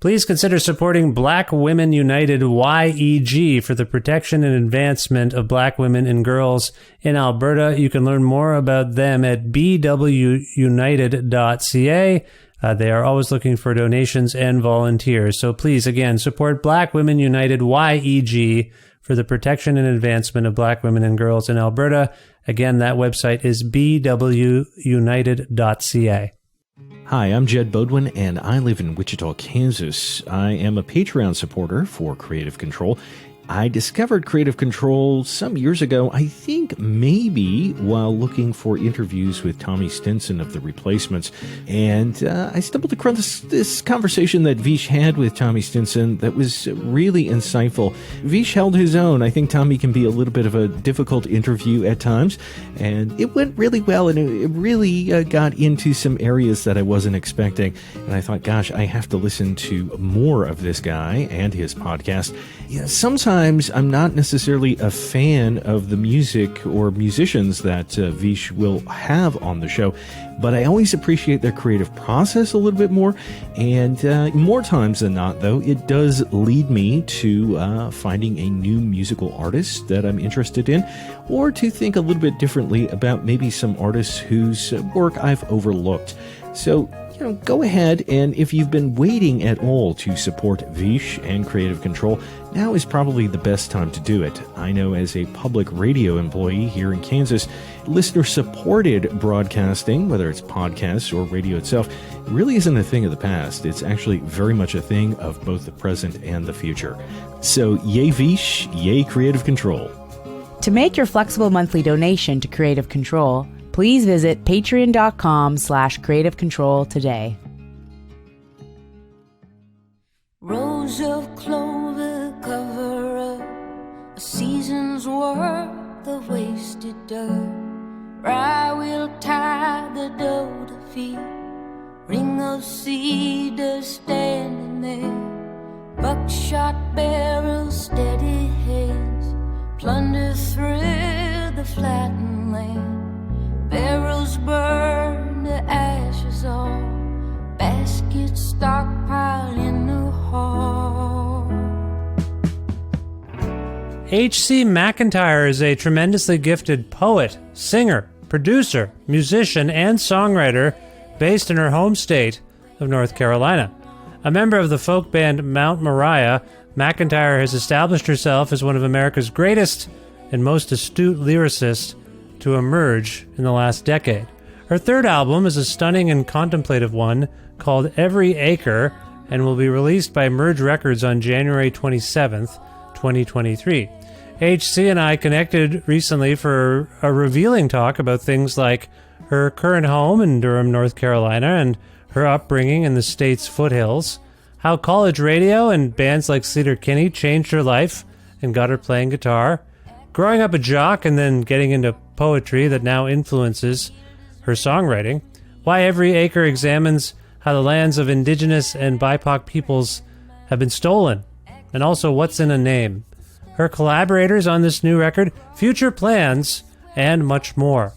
Please consider supporting Black Women United YEG for the protection and advancement of black women and girls in Alberta. You can learn more about them at bwunited.ca. They are always looking for donations and volunteers. So please, again, support Black Women United YEG for the protection and advancement of black women and girls in Alberta. Again, that website is bwunited.ca. Hi, I'm Jed Bodwin, and I live in Wichita, Kansas. I am a Patreon supporter for Creative Control. I discovered Creative Control some years ago, I think maybe while looking for interviews with Tommy Stinson of The Replacements. And I stumbled across this conversation that Vish had with Tommy Stinson that was really insightful. Vish held his own. I think Tommy can be a little bit of a difficult interview at times. And it went really well, and it really got into some areas that I wasn't expecting. And I thought, gosh, I have to listen to more of this guy and his podcast. Yeah, sometimes I'm not necessarily a fan of the music or musicians that Vish will have on the show, but I always appreciate their creative process a little bit more. And more times than not, though, it does lead me to finding a new musical artist that I'm interested in, or to think a little bit differently about maybe some artists whose work I've overlooked. So, go ahead, and if you've been waiting at all to support Vish and Creative Control, now is probably the best time to do it. I know as a public radio employee here in Kansas, listener-supported broadcasting, whether it's podcasts or radio itself, really isn't a thing of the past. It's actually very much a thing of both the present and the future. So, yay Vish, yay Creative Control. To make your flexible monthly donation to Creative Control, please visit patreon.com/Creative Control today. Rows of clover cover up a season's worth of wasted dirt. Rye will tie the dough to feed, ring of cedar standing there, buckshot barrels, steady hands, plunder through the flattened land. Barrels burn to ashes all, baskets stockpile in the hall. H.C. McEntire is a tremendously gifted poet, singer, producer, musician, and songwriter based in her home state of North Carolina. A member of the folk band Mount Moriah, McEntire has established herself as one of America's greatest and most astute lyricists to emerge in the last decade. Her third album is a stunning and contemplative one called Every Acre and will be released by Merge Records on January 27th, 2023. HC and I connected recently for a revealing talk about things like her current home in Durham, North Carolina, and her upbringing in the state's foothills, how college radio and bands like Sleater-Kinney changed her life and got her playing guitar, growing up a jock and then getting into poetry that now influences her songwriting, why Every Acre examines how the lands of indigenous and BIPOC peoples have been stolen, and also what's in a name, her collaborators on this new record, future plans, and much more.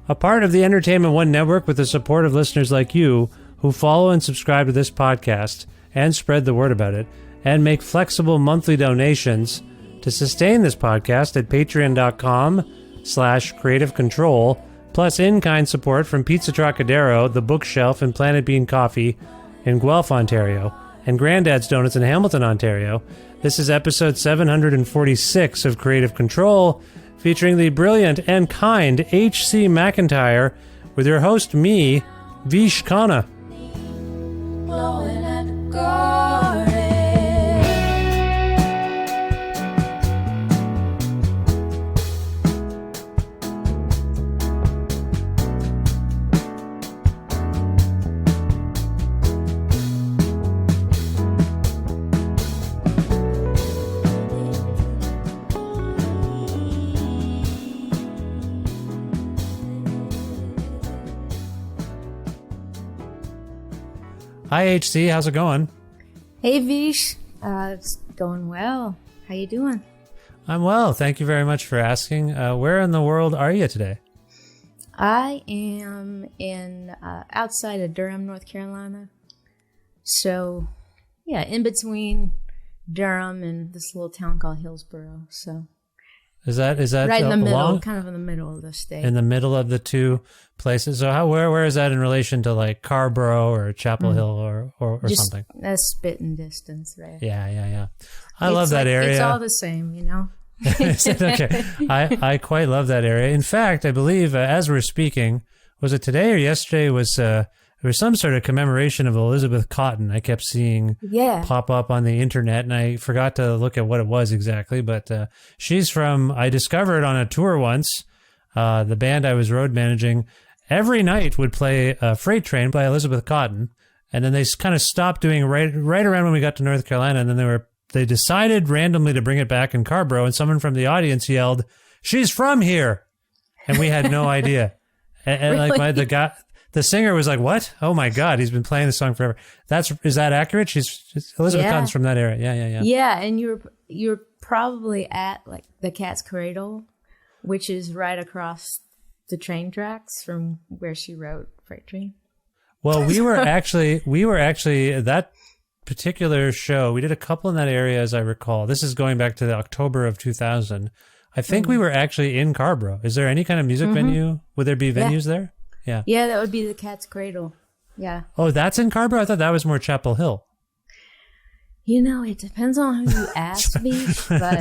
A part of the Entertainment One Network with the support of listeners like you who follow and subscribe to this podcast and spread the word about it, and make flexible monthly donations to sustain this podcast at patreon.com/Creative Control, plus in-kind support from Pizza Trocadero, The Bookshelf, and Planet Bean Coffee in Guelph, Ontario, and Grandad's Donuts in Hamilton, Ontario. This is episode 746 of Creative Control, featuring the brilliant and kind H.C. McEntire, with your host, me, Vish Khanna. Blowing at the garden. Hi, HC. How's it going? Hey, Vish. It's going well. How you doing? I'm well. Thank you very much for asking. Where in the world are you today? I am in outside of Durham, North Carolina. So, Yeah, in between Durham and this little town called Hillsborough. So Is that right in the middle, along, kind of in the middle of the state. in the middle of the two places? So where is that in relation to like Carborough or Chapel Hill or Just something? a spitting distance, right? Yeah. I love that like, area. It's all the same, you know? Okay. I quite love that area. In fact, I believe as we're speaking, was it today or yesterday, there was some sort of commemoration of Elizabeth Cotton I kept seeing pop up on the internet, and I forgot to look at what it was exactly, but she's I discovered on a tour once, the band I was road managing, every night would play Freight Train by Elizabeth Cotton, and then they kind of stopped doing right around when we got to North Carolina, and then they decided randomly to bring it back in Carborough, and someone from the audience yelled, "She's from here!" And we had no idea. And Really? like the singer was like, "What? Oh my God, he's been playing this song forever." Is that accurate? She's Elizabeth Cotton's from that area. Yeah. Yeah, and you're probably at like the Cat's Cradle, which is right across the train tracks from where she wrote Freight Train. Well, we were actually that particular show. We did a couple in that area, as I recall. This is going back to the October of 2000. I think we were actually in Carborough. Is there any kind of music venue? Would there be venues there? Yeah. Yeah, that would be the Cat's Cradle. Yeah. Oh, that's in Carborough? I thought that was more Chapel Hill. You know, it depends on who you ask me, but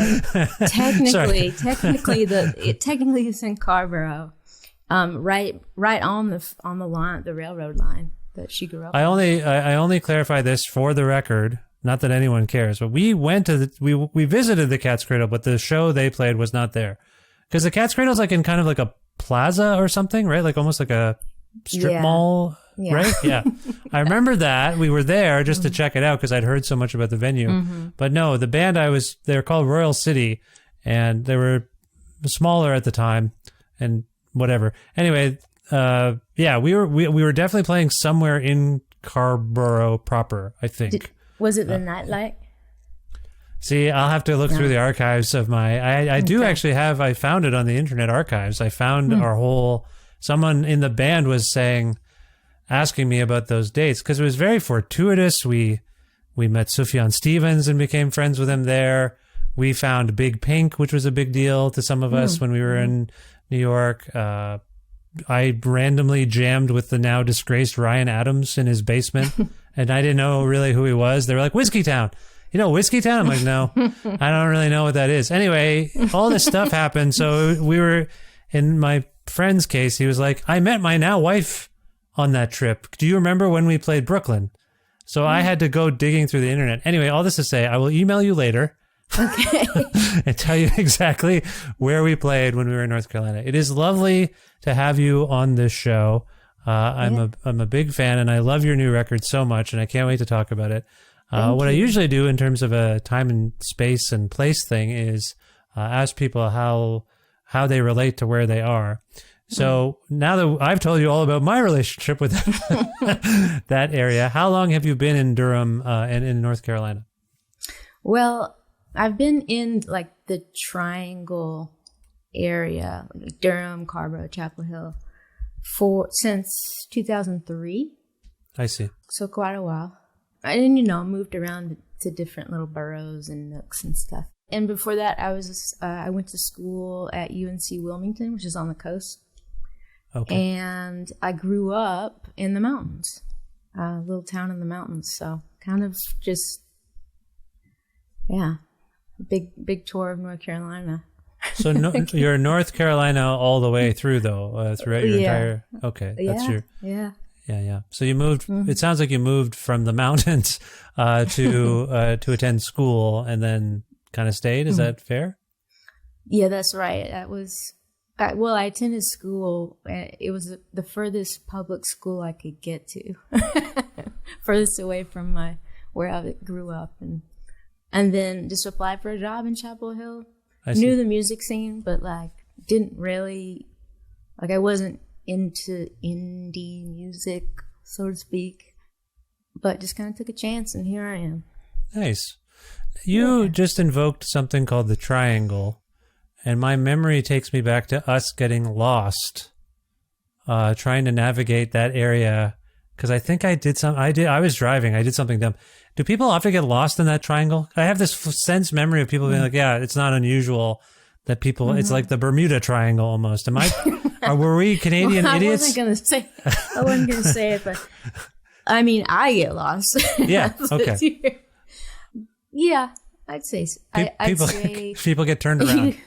technically it's in Carborough, right on the line, the railroad line that she grew up I on. I only clarify this for the record, not that anyone cares, but we went to we visited the Cat's Cradle, but the show they played was not there, because the Cat's Cradle is like in kind of like a plaza or something, right? Like almost like a strip mall. Yeah. Right? Yeah. I remember that. We were there just to check it out because I'd heard so much about the venue. But no, the band they were called Royal City, and they were smaller at the time and whatever. Anyway, we were definitely playing somewhere in Carborough proper, I think. Was it the Nightlight? See, I'll have to look through the archives of I do actually I found it on the Internet Archives. I found someone in the band was asking me about those dates because it was very fortuitous. We met Sufjan Stevens and became friends with him there. We found Big Pink, which was a big deal to some of us when we were in New York. I randomly jammed with the now disgraced Ryan Adams in his basement, and I didn't know really who he was. They were like, Whiskey Town. You know Whiskey Town? I'm like, no, I don't really know what that is. Anyway, all this stuff happened. So we were, in my friend's case, he was like, I met my now wife on that trip. Do you remember when we played Brooklyn? So I had to go digging through the internet. Anyway, all this to say, I will email you later. Okay. And tell you exactly where we played when we were in North Carolina. It is lovely to have you on this show. I'm a big fan, and I love your new record so much, and I can't wait to talk about it. What I usually do in terms of a time and space and place thing is ask people how they relate to where they are. So now that I've told you all about my relationship with that area, how long have you been in Durham and in North Carolina? Well, I've been in like the Triangle area, like Durham, Carborough, Chapel Hill, since 2003. I see. So quite a while. And moved around to different little boroughs and nooks and stuff. And before that, I went to school at UNC Wilmington, which is on the coast. Okay. And I grew up in the mountains, a little town in the mountains. So kind of just, big tour of North Carolina. So you're North Carolina all the way through, though, throughout your entire. Okay, that's your. Yeah. So you moved. It sounds like you moved from the mountains to attend school, and then kind of stayed. Is that fair? Yeah, that's right. That was. I attended school. It was the furthest public school I could get to, furthest away from where I grew up, and then just applied for a job in Chapel Hill. I knew the music scene, but didn't really I wasn't into indie music, so to speak. But just kind of took a chance, and here I am. Nice. You just invoked something called the Triangle. And my memory takes me back to us getting lost, trying to navigate that area because I think I was driving. I did something dumb. Do people often get lost in that triangle? I have this sense memory of people being like, yeah, it's not unusual that people, it's like the Bermuda Triangle almost. Or were we Canadian idiots? I wasn't going to say it, but I mean, I get lost. Yeah. Okay. Yeah, I'd say. I'd say people get turned around.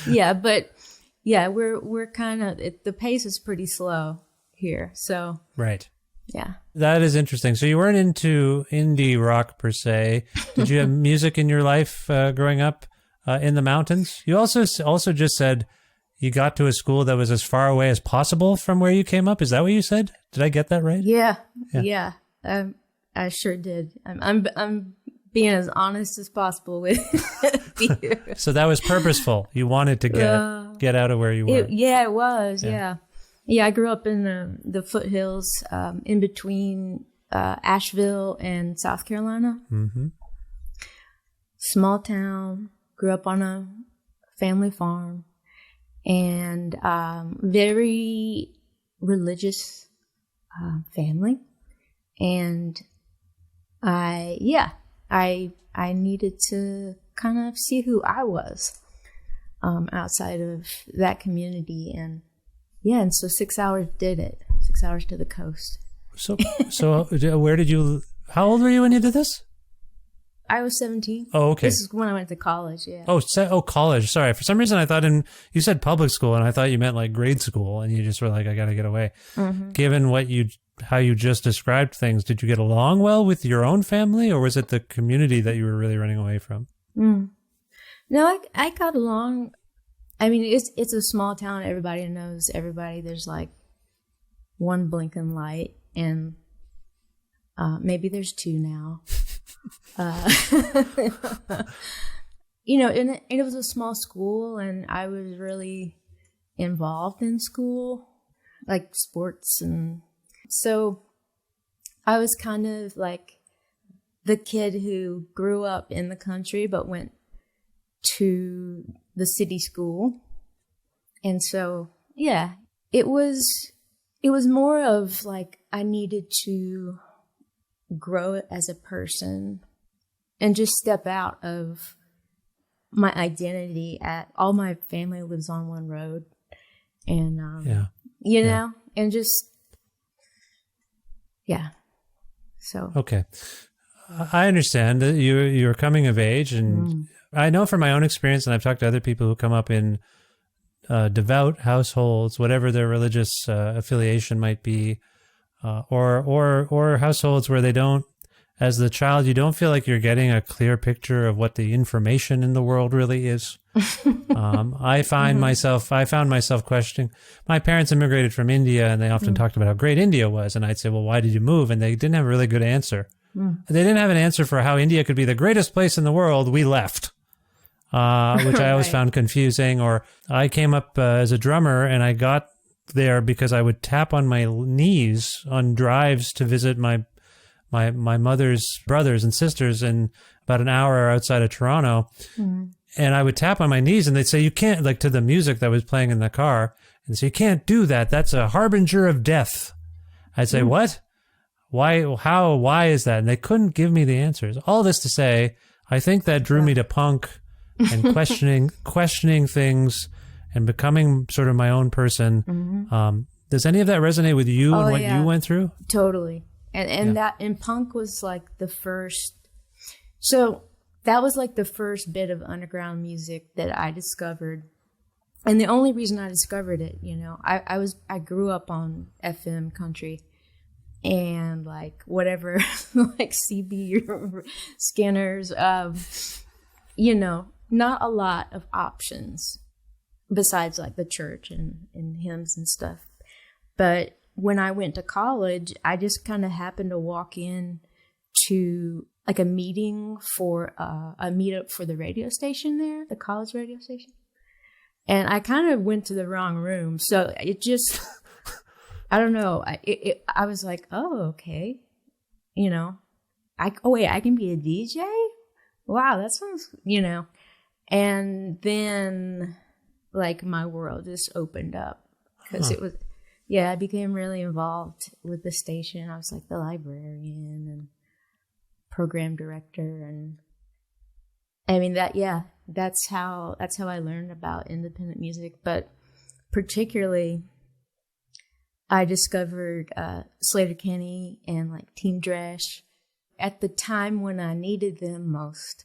Yeah, but yeah, we're kind of, the pace is pretty slow here. So, right. Yeah. That is interesting. So you weren't into indie rock per se. Did you have music in your life growing up in the mountains? You also just said you got to a school that was as far away as possible from where you came up. Is that what you said? Did I get that right? Yeah. I sure did. I'm being as honest as possible with you. So that was purposeful. You wanted to get out of where you were. It was. Yeah. Yeah, I grew up in the foothills in between Asheville and South Carolina. Mm-hmm. Small town. Grew up on a family farm, and very religious family. And I needed to kind of see who I was outside of that community, and so 6 hours did it. 6 hours to the coast. So where did you? How old were you when you did this? I was 17. Oh, okay. This is when I went to college. Yeah. Oh, college. Sorry. For some reason, I thought you said public school, and I thought you meant like grade school, and you just were like, I got to get away. Mm-hmm. Given how you just described things, did you get along well with your own family, or was it the community that you were really running away from? No, I got along. I mean, it's a small town. Everybody knows everybody. There's like one blinking light, and maybe there's two now. And it was a small school, and I was really involved in school, like sports, and so I was kind of like the kid who grew up in the country but went to the city school. And so, yeah, it was more of like I needed to grow as a person and just step out of my identity all my family lives on one road. And, and just, so. Okay. I understand that you're coming of age, and I know from my own experience, and I've talked to other people who come up in devout households, whatever their religious affiliation might be, or households where they don't, as the child, you don't feel like you're getting a clear picture of what the information in the world really is. I found myself questioning. My parents immigrated from India, and they often talked about how great India was, and I'd say, well, why did you move? And they didn't have a really good answer. They didn't have an answer for how India could be the greatest place in the world. We left, which I always found confusing. Or I came up as a drummer, and I got there because I would tap on my knees on drives to visit my mother's brothers and sisters in about an hour outside of Toronto. And I would tap on my knees, and they'd say, you can't, like to the music that was playing in the car, and say, you can't do that. That's a harbinger of death. I'd say, what? Why? How? Why is that? And they couldn't give me the answers. All this to say, I think that drew me to punk and questioning things and becoming sort of my own person. Does any of that resonate with you and what you went through? Totally. And punk was like the first. So that was like the first bit of underground music that I discovered. And the only reason I discovered it, I grew up on FM country. And like whatever, like CB or Skinners, not a lot of options besides like the church and hymns and stuff. But when I went to college, I just kind of happened to walk in to like a meeting for a meetup for the radio station there, the college radio station. And I kind of went to the wrong room. So it just... I don't know. I was like, oh, okay. I can be a DJ? Wow, that sounds, And then, like, my world just opened up. Because it was, I became really involved with the station. I was like the librarian and program director, and I mean that's how I learned about independent music. But particularly, I discovered Slater Kenny and like Team Dresch at the time when I needed them most,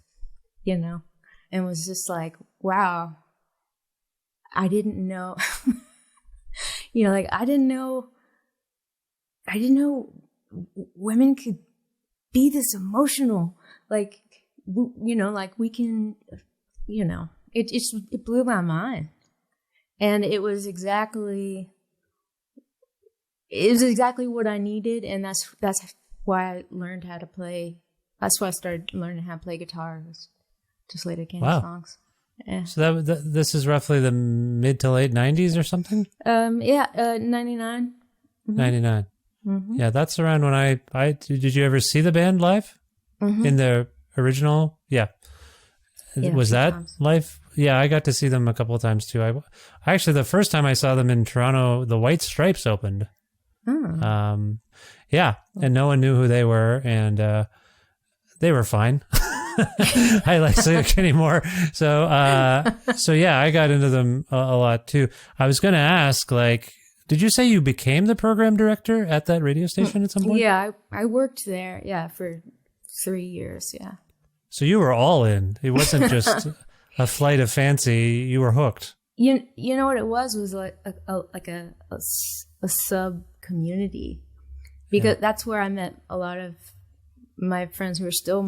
and was just like, wow, I didn't know, I didn't know women could be this emotional, like, like we can, it blew my mind. And it was exactly what I needed. And that's why I learned how to play. That's why I started learning how to play guitar, was to Slater Kenny songs. Yeah. So this is roughly the mid to late 90s or something? 99. Mm-hmm. 99. Mm-hmm. Yeah, that's around when I did you ever see the band live? Mm-hmm. In the original? Yeah. Was that times. live? Yeah, I got to see them a couple of times too. I actually, the first time I saw them in Toronto, the White Stripes opened. Oh. Yeah, and no one knew who they were, and they were fine. I like Slater Kenny more. So yeah, I got into them a lot too. I was going to ask, like, did you say you became the program director at that radio station at some point? Yeah, I worked there, for 3 years, yeah. So you were all in. It wasn't just a flight of fancy. You were hooked. You know what it was like a sub community, because that's where I met a lot of my friends who are still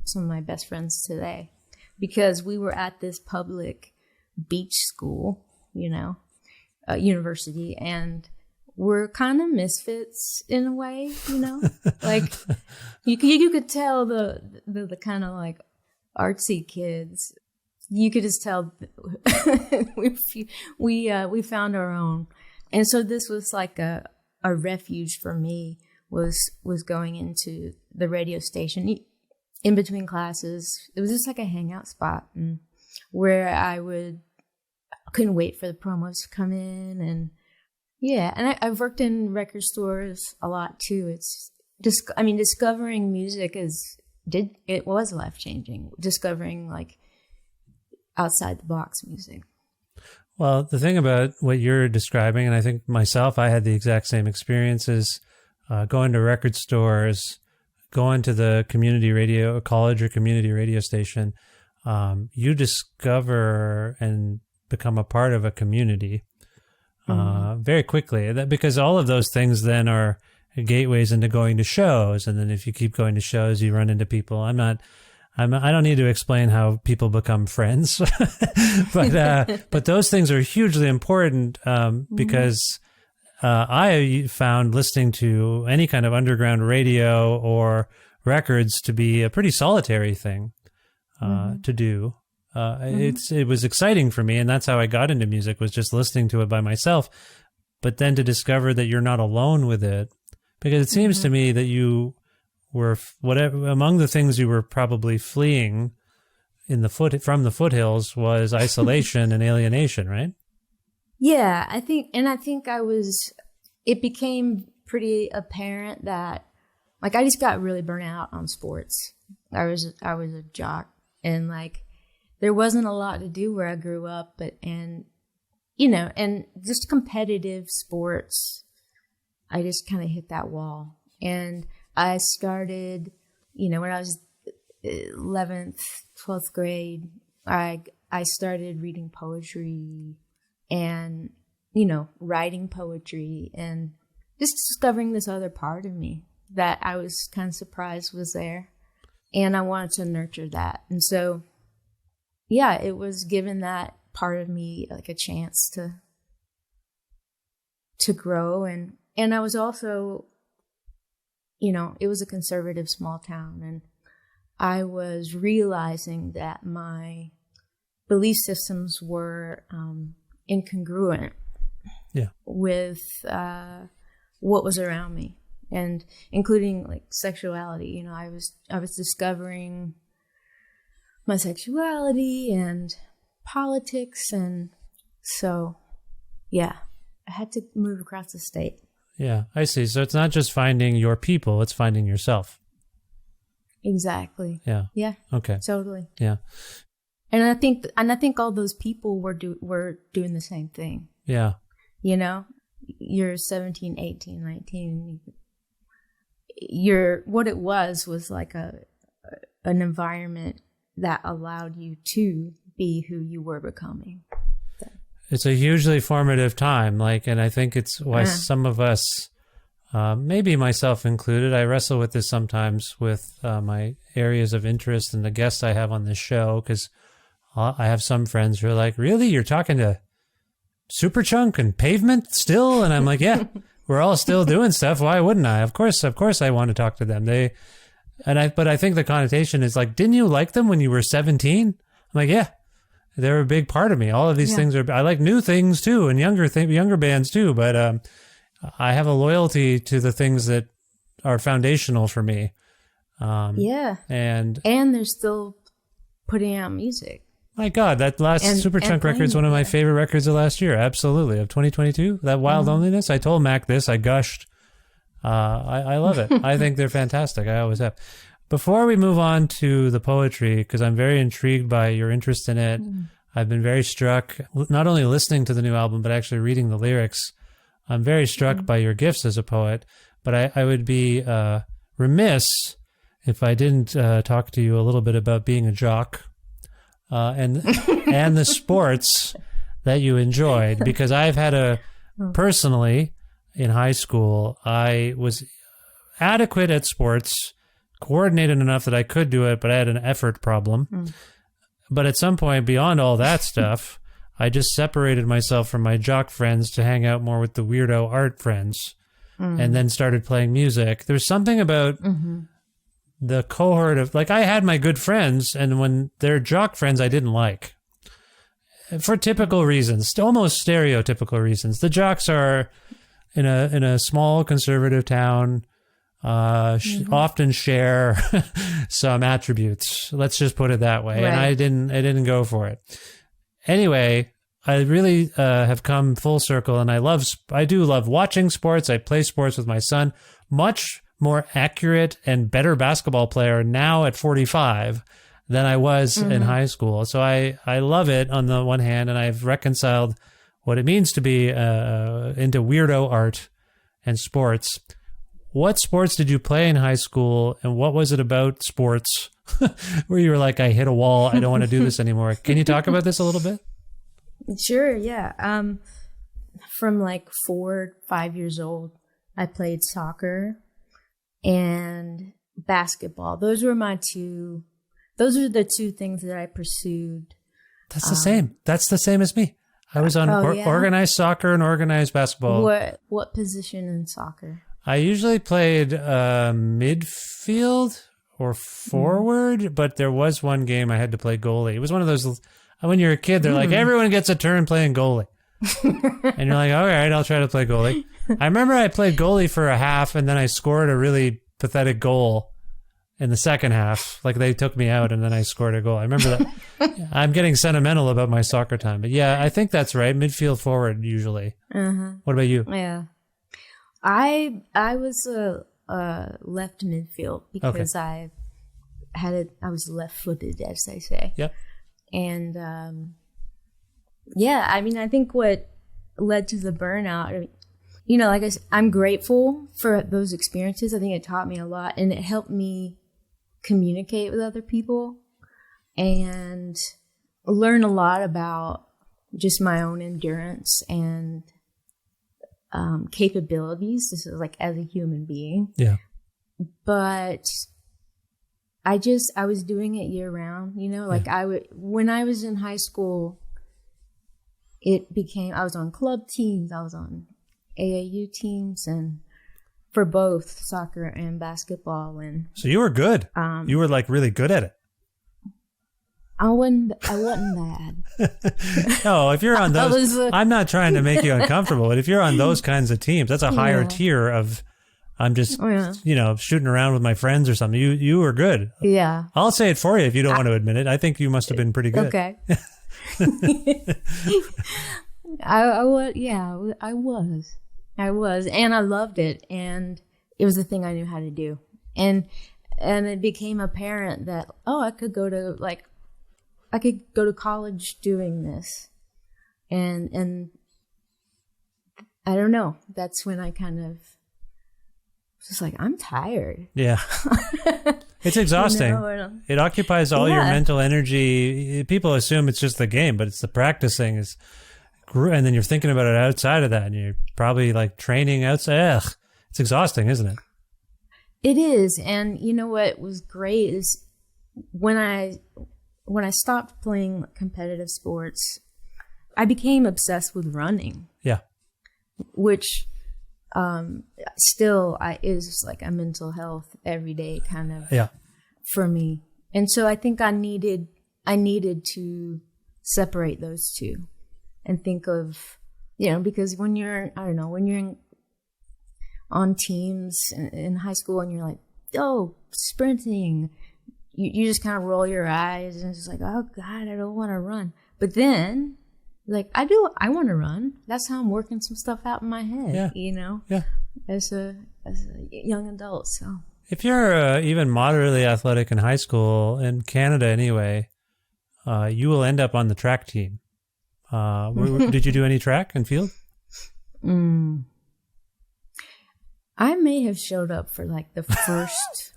some of my best friends today, because we were at this public beach school, university, and we're kind of misfits in a way, like you could tell the kind of like artsy kids. You could just tell we found our own, and so this was like a refuge for me. Was going into the radio station in between classes. It was just like a hangout spot, and where I couldn't wait for the promos to come in, and I've worked in record stores a lot too. It's just, discovering music was life changing. Discovering like outside the box music. Well, the thing about what you're describing, and I think myself, I had the exact same experiences. Going to record stores, going to the community radio, college or community radio station, you discover and become a part of a community very quickly. Because all of those things then are gateways into going to shows, and then if you keep going to shows, you run into people. I don't need to explain how people become friends, but those things are hugely important because. I found listening to any kind of underground radio or records to be a pretty solitary thing to do. It was exciting for me, and that's how I got into music, was just listening to it by myself. But then to discover that you're not alone with it, because it seems to me that you were among the things you were probably fleeing from the foothills was isolation and alienation, right? Yeah, I think it became pretty apparent that, like, I just got really burnt out on sports. I was a jock, and like, there wasn't a lot to do where I grew up, and just competitive sports, I just kind of hit that wall. And I started, when I was 11th, 12th grade, I started reading poetry and, writing poetry, and just discovering this other part of me that I was kind of surprised was there. And I wanted to nurture that. And so, yeah, it was giving that part of me like a chance to grow. And I was also, it was a conservative small town, and I was realizing that my belief systems were incongruent with what was around me, and including like sexuality. I was discovering my sexuality and politics, and so I had to move across the state. Yeah, I see. So it's not just finding your people, it's finding yourself. Exactly. Yeah. Yeah. Okay. Totally. Yeah. And I think all those people were doing the same thing. Yeah. You know, you're 17, 18, 19. What it was like an environment that allowed you to be who you were becoming. It's a hugely formative time, and I think it's why some of us, maybe myself included, I wrestle with this sometimes with my areas of interest and the guests I have on this show, because I have some friends who are like, really? You're talking to Superchunk and Pavement still? And I'm like, yeah, we're all still doing stuff. Why wouldn't I? Of course I want to talk to them. But I think the connotation is like, didn't you like them when you were 17? I'm like, yeah. They're a big part of me. All of these things I like new things too, and younger bands too. But I have a loyalty to the things that are foundational for me. And they're still putting out music. My God, that last Superchunk record is one of my favorite records of last year. Absolutely, of 2022. That Wild Loneliness. I told Mac this. I gushed. I love it. I think they're fantastic. I always have. Before we move on to the poetry, because I'm very intrigued by your interest in it, I've been very struck, not only listening to the new album, but actually reading the lyrics. I'm very struck by your gifts as a poet, but I would be remiss if I didn't talk to you a little bit about being a jock and the sports that you enjoyed, because I've had personally, in high school, I was adequate at sports, coordinated enough that I could do it, but I had an effort problem. But at some point, beyond all that stuff, I just separated myself from my jock friends to hang out more with the weirdo art friends, and then started playing music. There's something about the cohort of, I had my good friends, and when they're jock friends, I didn't like. For typical reasons, almost stereotypical reasons. The jocks are in a small conservative town, often share some attributes. Let's just put it that way. Right. And I didn't go for it. Anyway, I really have come full circle, and I do love watching sports. I play sports with my son. Much more accurate and better basketball player now at 45 than I was in high school. So I love it on the one hand, and I've reconciled what it means to be into weirdo art and sports. What sports did you play in high school, and what was it about sports where you were like, I hit a wall, I don't want to do this anymore? Can you talk about this a little bit? Sure, yeah. From 4 or 5 years old, I played soccer and basketball. Those were the two things that I pursued. That's the same. That's the same as me. I was on organized soccer and organized basketball. What position in soccer? I usually played midfield or forward, but there was one game I had to play goalie. It was one of those, when you're a kid, they're like, everyone gets a turn playing goalie. And you're like, all right, I'll try to play goalie. I remember I played goalie for a half, and then I scored a really pathetic goal in the second half. They took me out, and then I scored a goal. I remember that. I'm getting sentimental about my soccer time. But yeah, I think that's right. Midfield forward, usually. What about you? Yeah. I was a left midfield because I was left-footed, as they say. Yep. And I think what led to the burnout, I'm grateful for those experiences. I think it taught me a lot, and it helped me communicate with other people and learn a lot about just my own endurance and capabilities. This is as a human being. Yeah. But I was doing it year round, when I was in high school, I was on club teams, I was on AAU teams, and for both soccer and basketball. And so you were good. You were really good at it. I wasn't bad. No, if you're on those, I'm not trying to make you uncomfortable, but if you're on those kinds of teams, that's a higher tier of, I'm just, shooting around with my friends or something. You were good. Yeah. I'll say it for you if you don't want to admit it. I think you must have been pretty good. Okay. I was, yeah, I was, and I loved it, and it was the thing I knew how to do, and it became apparent that I could go to college doing this, and I don't know. That's when I kind of just like, I'm tired. Yeah. It's exhausting. It occupies all your mental energy. People assume it's just the game, but it's the practicing and then you're thinking about it outside of that, and you're probably like training outside. Ugh, it's exhausting, isn't it? It is. And you know what was great is when I stopped playing competitive sports, I became obsessed with running. Yeah. Which still is like a mental health everyday kind of for me. And so I think I needed to separate those two and think of, because when you're on teams in high school and you're like, sprinting, you just kind of roll your eyes and it's just like, oh God, I don't want to run. But then like I want to run. That's how I'm working some stuff out in my head, Yeah. As a young adult. So if you're even moderately athletic in high school, in Canada anyway, you will end up on the track team. Did you do any track and field? I may have showed up for like the first.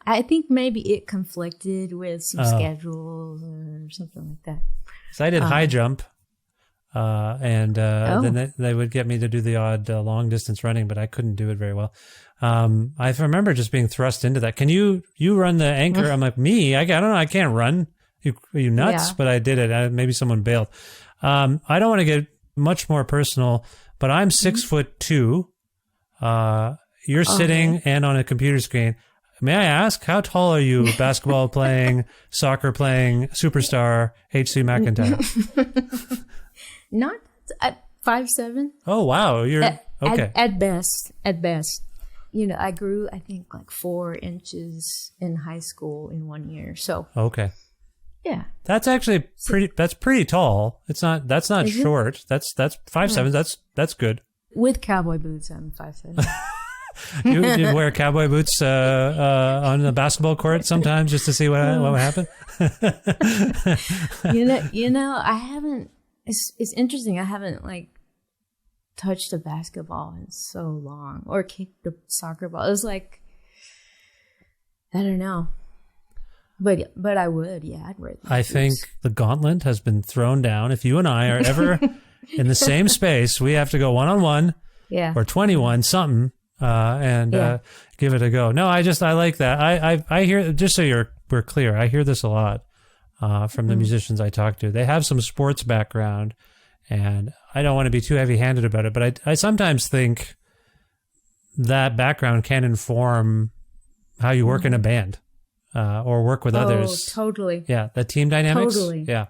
I think maybe it conflicted with some schedules or something like that. So I did high jump, and then they would get me to do the odd long distance running, but I couldn't do it very well. I remember just being thrust into that. Can you run the anchor? I'm like, me? I don't know. I can't run. Are you nuts? Yeah. But I did it. Maybe someone bailed. I don't want to get much more personal, but I'm 6'2". You're sitting and on a computer screen. May I ask, how tall are you, basketball playing, soccer playing, superstar, H.C. McEntire? Not at 5'7". Oh, wow. You're okay. At best. I grew, I think, like 4 inches in high school in 1 year. So. Okay. Yeah. That's actually pretty tall. That's not short. That's 5'7". That's good. With cowboy boots, I'm 5'7". You wear cowboy boots on the basketball court sometimes just to see what would happen. I haven't. It's interesting. I haven't like touched a basketball in so long, or kicked a soccer ball. It was like, I don't know, but I would. Yeah, I'd wear. I think the gauntlet has been thrown down. If you and I are ever in the same space, we have to go 1-on-1, or 21 something. Give it a go. No, I like that. I hear, just so we're clear, I hear this a lot from the musicians I talk to. They have some sports background, and I don't want to be too heavy-handed about it, but I sometimes think that background can inform how you work in a band or work with others. Oh, totally. Yeah, the team dynamics. Totally. Yeah.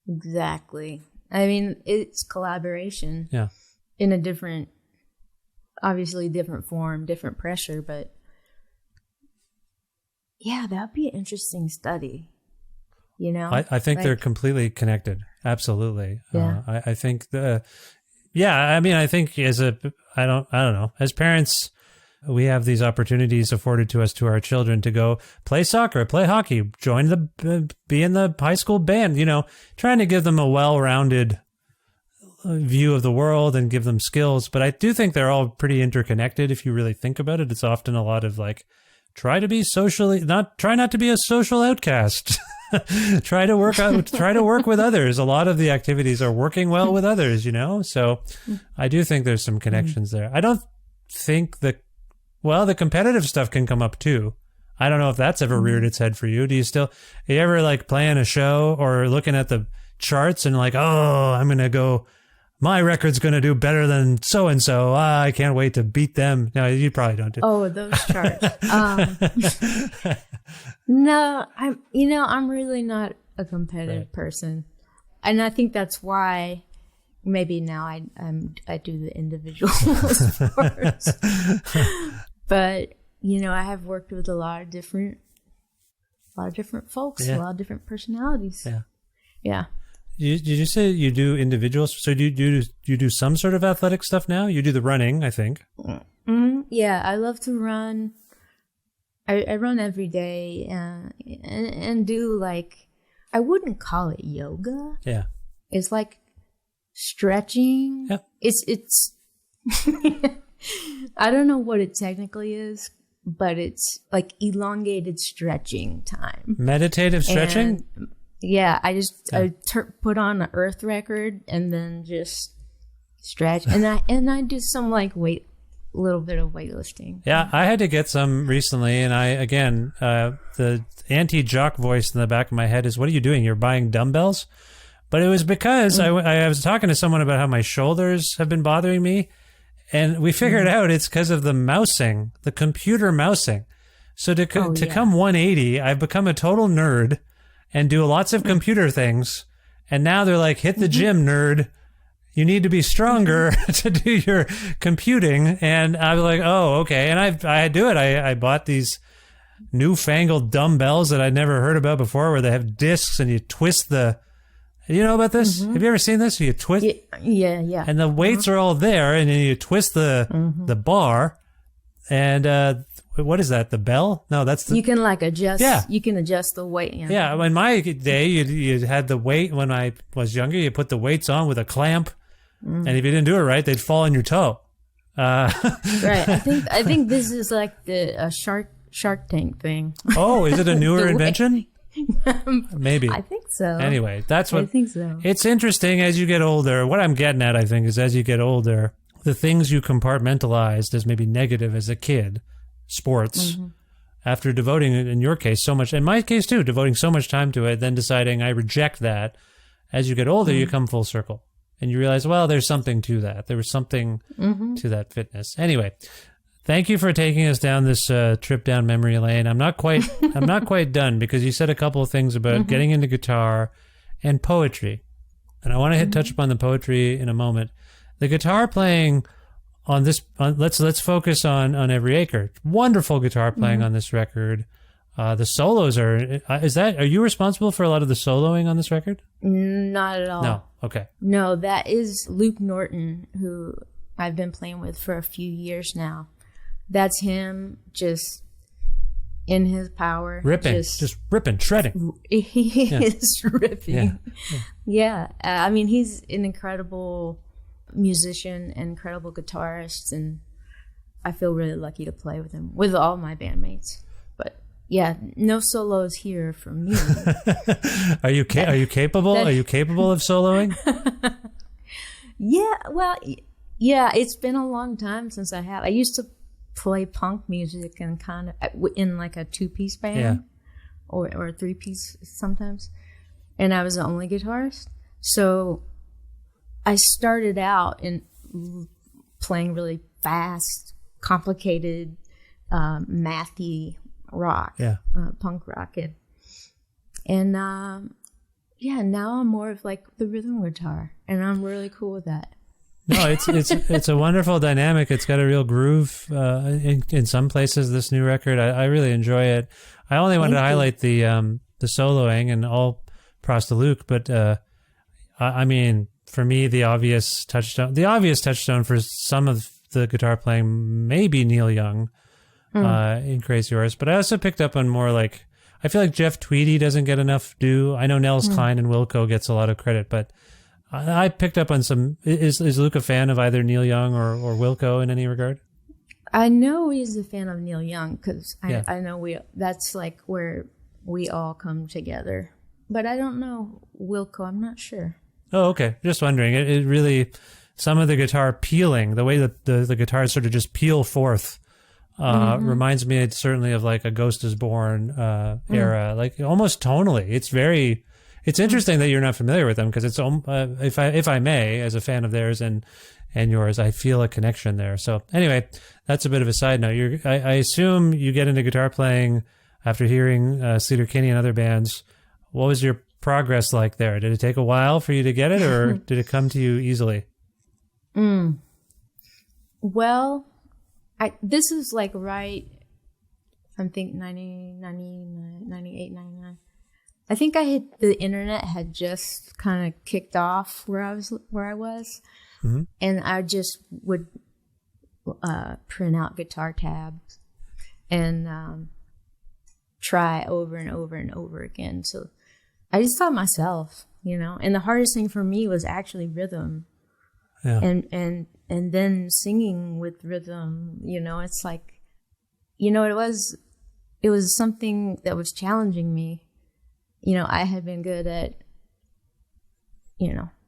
Exactly. I mean, it's collaboration. Yeah. In a different form, different pressure, but yeah, that'd be an interesting study. I think they're completely connected. Absolutely. Yeah. I think I think I don't know, as parents, we have these opportunities afforded to us, to our children, to go play soccer, play hockey, be in the high school band, trying to give them a well-rounded view of the world and give them skills. But I do think they're all pretty interconnected. If you really think about it, it's often a lot of like, try not to be a social outcast. try to work with others. A lot of the activities are working well with others, so I do think there's some connections there. I don't think the competitive stuff can come up too. I don't know if that's ever reared its head for you. Are you ever like playing a show or looking at the charts and like, I'm going to go, my record's going to do better than so-and-so. I can't wait to beat them. No, you probably don't do. Oh, those charts. No, I'm really not a competitive person. And I think that's why maybe now I do the individual sports. But, I have worked with a lot of different folks, a lot of different personalities. Yeah. Yeah. Did you say you do individuals? So do you do some sort of athletic stuff now? You do the running, I think. Yeah, I love to run. I run every day and do like, I wouldn't call it yoga. Yeah. It's like stretching. Yeah. It's I don't know what it technically is, but it's like elongated stretching time. Meditative stretching? And, yeah, I put on an earth record and then just stretch, and I do some like little bit of weightlifting. Yeah, I had to get some recently, and the anti-jock voice in the back of my head is, "What are you doing? You're buying dumbbells?" But it was because I was talking to someone about how my shoulders have been bothering me, and we figured out it's because of the mousing, the computer mousing. So to come 180, I've become a total nerd and do lots of computer things. And now they're like, hit the gym, nerd. You need to be stronger to do your computing. And I was like, oh, okay. And I do it. I bought these newfangled dumbbells that I'd never heard about before, where they have discs and you twist the... You know about this? Have you ever seen this? You twist... Yeah. And the weights are all there, and then you twist the bar. And what is that? The bell? No, that's the... You can like adjust. Yeah. You can adjust the weight. Yeah. In my day, you had the weight. When I was younger, you put the weights on with a clamp, and if you didn't do it right, they'd fall on your toe. Right. I think this is like the Shark Tank thing. Oh, is it a newer invention? Maybe. I think so. Anyway, that's what... I think so. It's interesting as you get older. What I'm getting at, I think, is as you get older, the things you compartmentalized as maybe negative as a kid, sports, after devoting, in your case, so much, in my case too, devoting so much time to it, then deciding I reject that. As you get older, you come full circle. And you realize, well, there's something to that. There was something to that fitness. Anyway, thank you for taking us down this trip down memory lane. I'm not quite done, because you said a couple of things about getting into guitar and poetry. And I want to touch upon the poetry in a moment. The guitar playing on this, let's focus on Every Acre. Wonderful guitar playing on this record. The solos are you responsible for a lot of the soloing on this record? Not at all. No. Okay. No, that is Luke Norton, who I've been playing with for a few years now. That's him just in his power. Ripping. Just ripping, shredding. He is ripping. Yeah. I mean, he's an incredible musician, incredible guitarist, and I feel really lucky to play with him, with all my bandmates. But yeah, no solos here from me. Are you capable? Are you capable of soloing? Yeah, well, yeah, it's been a long time since I have. I used to play punk music and kind of in like a 2-piece band or a 3-piece sometimes, and I was the only guitarist. So I started out in playing really fast, complicated, mathy rock, punk rock, and now I'm more of like the rhythm guitar, and I'm really cool with that. No, it's a wonderful dynamic. It's got a real groove in some places. This new record, I really enjoy it. I only wanted to highlight the soloing, and all props to Luke, but I mean, for me, the obvious touchstone for some of the guitar playing may be Neil Young in Crazy Horse, but I also picked up on more like, I feel like Jeff Tweedy doesn't get enough due. I know Nels Cline and Wilco gets a lot of credit, but I picked up on some. Is Luke a fan of either Neil Young or Wilco in any regard? I know he's a fan of Neil Young, because I know that's like where we all come together. But I don't know Wilco. I'm not sure. Oh, okay. Just wondering. It really, some of the guitar peeling, the way that the guitars sort of just peel forth, reminds me certainly of like a Ghost is Born era, like almost tonally. It's interesting that you're not familiar with them, because it's if I may, as a fan of theirs and yours, I feel a connection there. So anyway, that's a bit of a side note. I assume you get into guitar playing after hearing Cedar Kinney and other bands. What was your progress like there? Did it take a while for you to get it, or did it come to you easily? Well, this is like right, I think 98, 99. I think the internet had just kind of kicked off where I was, Mm-hmm. and I just would print out guitar tabs and try over and over and over again. So I just taught myself, and the hardest thing for me was actually rhythm. Yeah. And then singing with rhythm, it's like, it was something that was challenging me. I had been good at,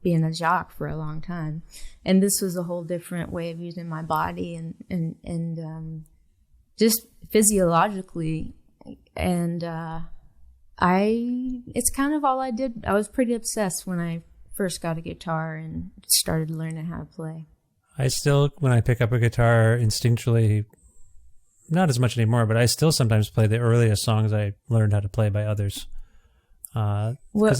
being a jock for a long time. And this was a whole different way of using my body and just physiologically. And it's kind of all I did. I was pretty obsessed when I first got a guitar and started learning how to play. I still, when I pick up a guitar instinctually, not as much anymore, but I still sometimes play the earliest songs I learned how to play by others. What was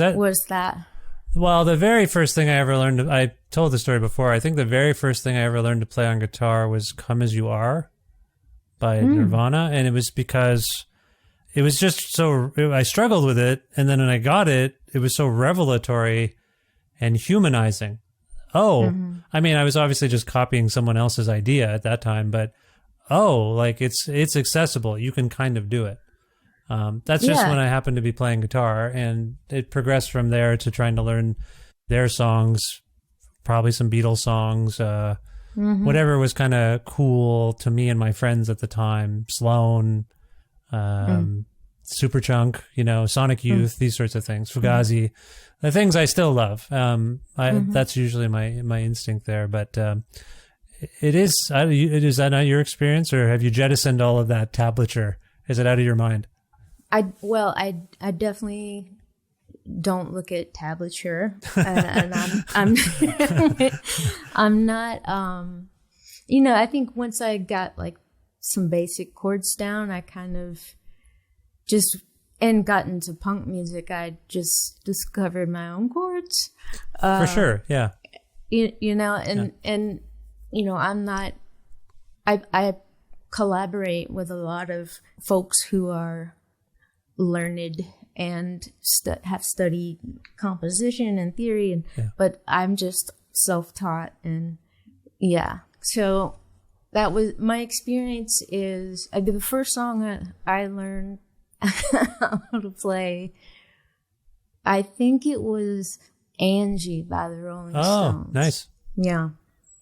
that? Well, the very first thing I ever learned, I told the story before, I think the very first thing I ever learned to play on guitar was Come As You Are by Nirvana. And it was because it was just I struggled with it. And then when I got it, it was so revelatory and humanizing. I mean, I was obviously just copying someone else's idea at that time, but like it's accessible. You can kind of do it. That's just when I happened to be playing guitar, and it progressed from there to trying to learn their songs, probably some Beatles songs, whatever was kind of cool to me and my friends at the time, Sloan, Superchunk, Sonic Youth, these sorts of things, Fugazi, the things I still love. That's usually my instinct there, but is that not your experience, or have you jettisoned all of that tablature? Is it out of your mind? I definitely don't look at tablature, and I'm not. I think once I got like some basic chords down, I kind of got into punk music. I just discovered my own chords. For sure, yeah. I'm not. I collaborate with a lot of folks who are learned and have studied composition and theory, but I'm just self-taught, and so that was my experience. Is the first song that I learned how to play, I think it was Angie by the Rolling Stones. Oh, nice. Yeah.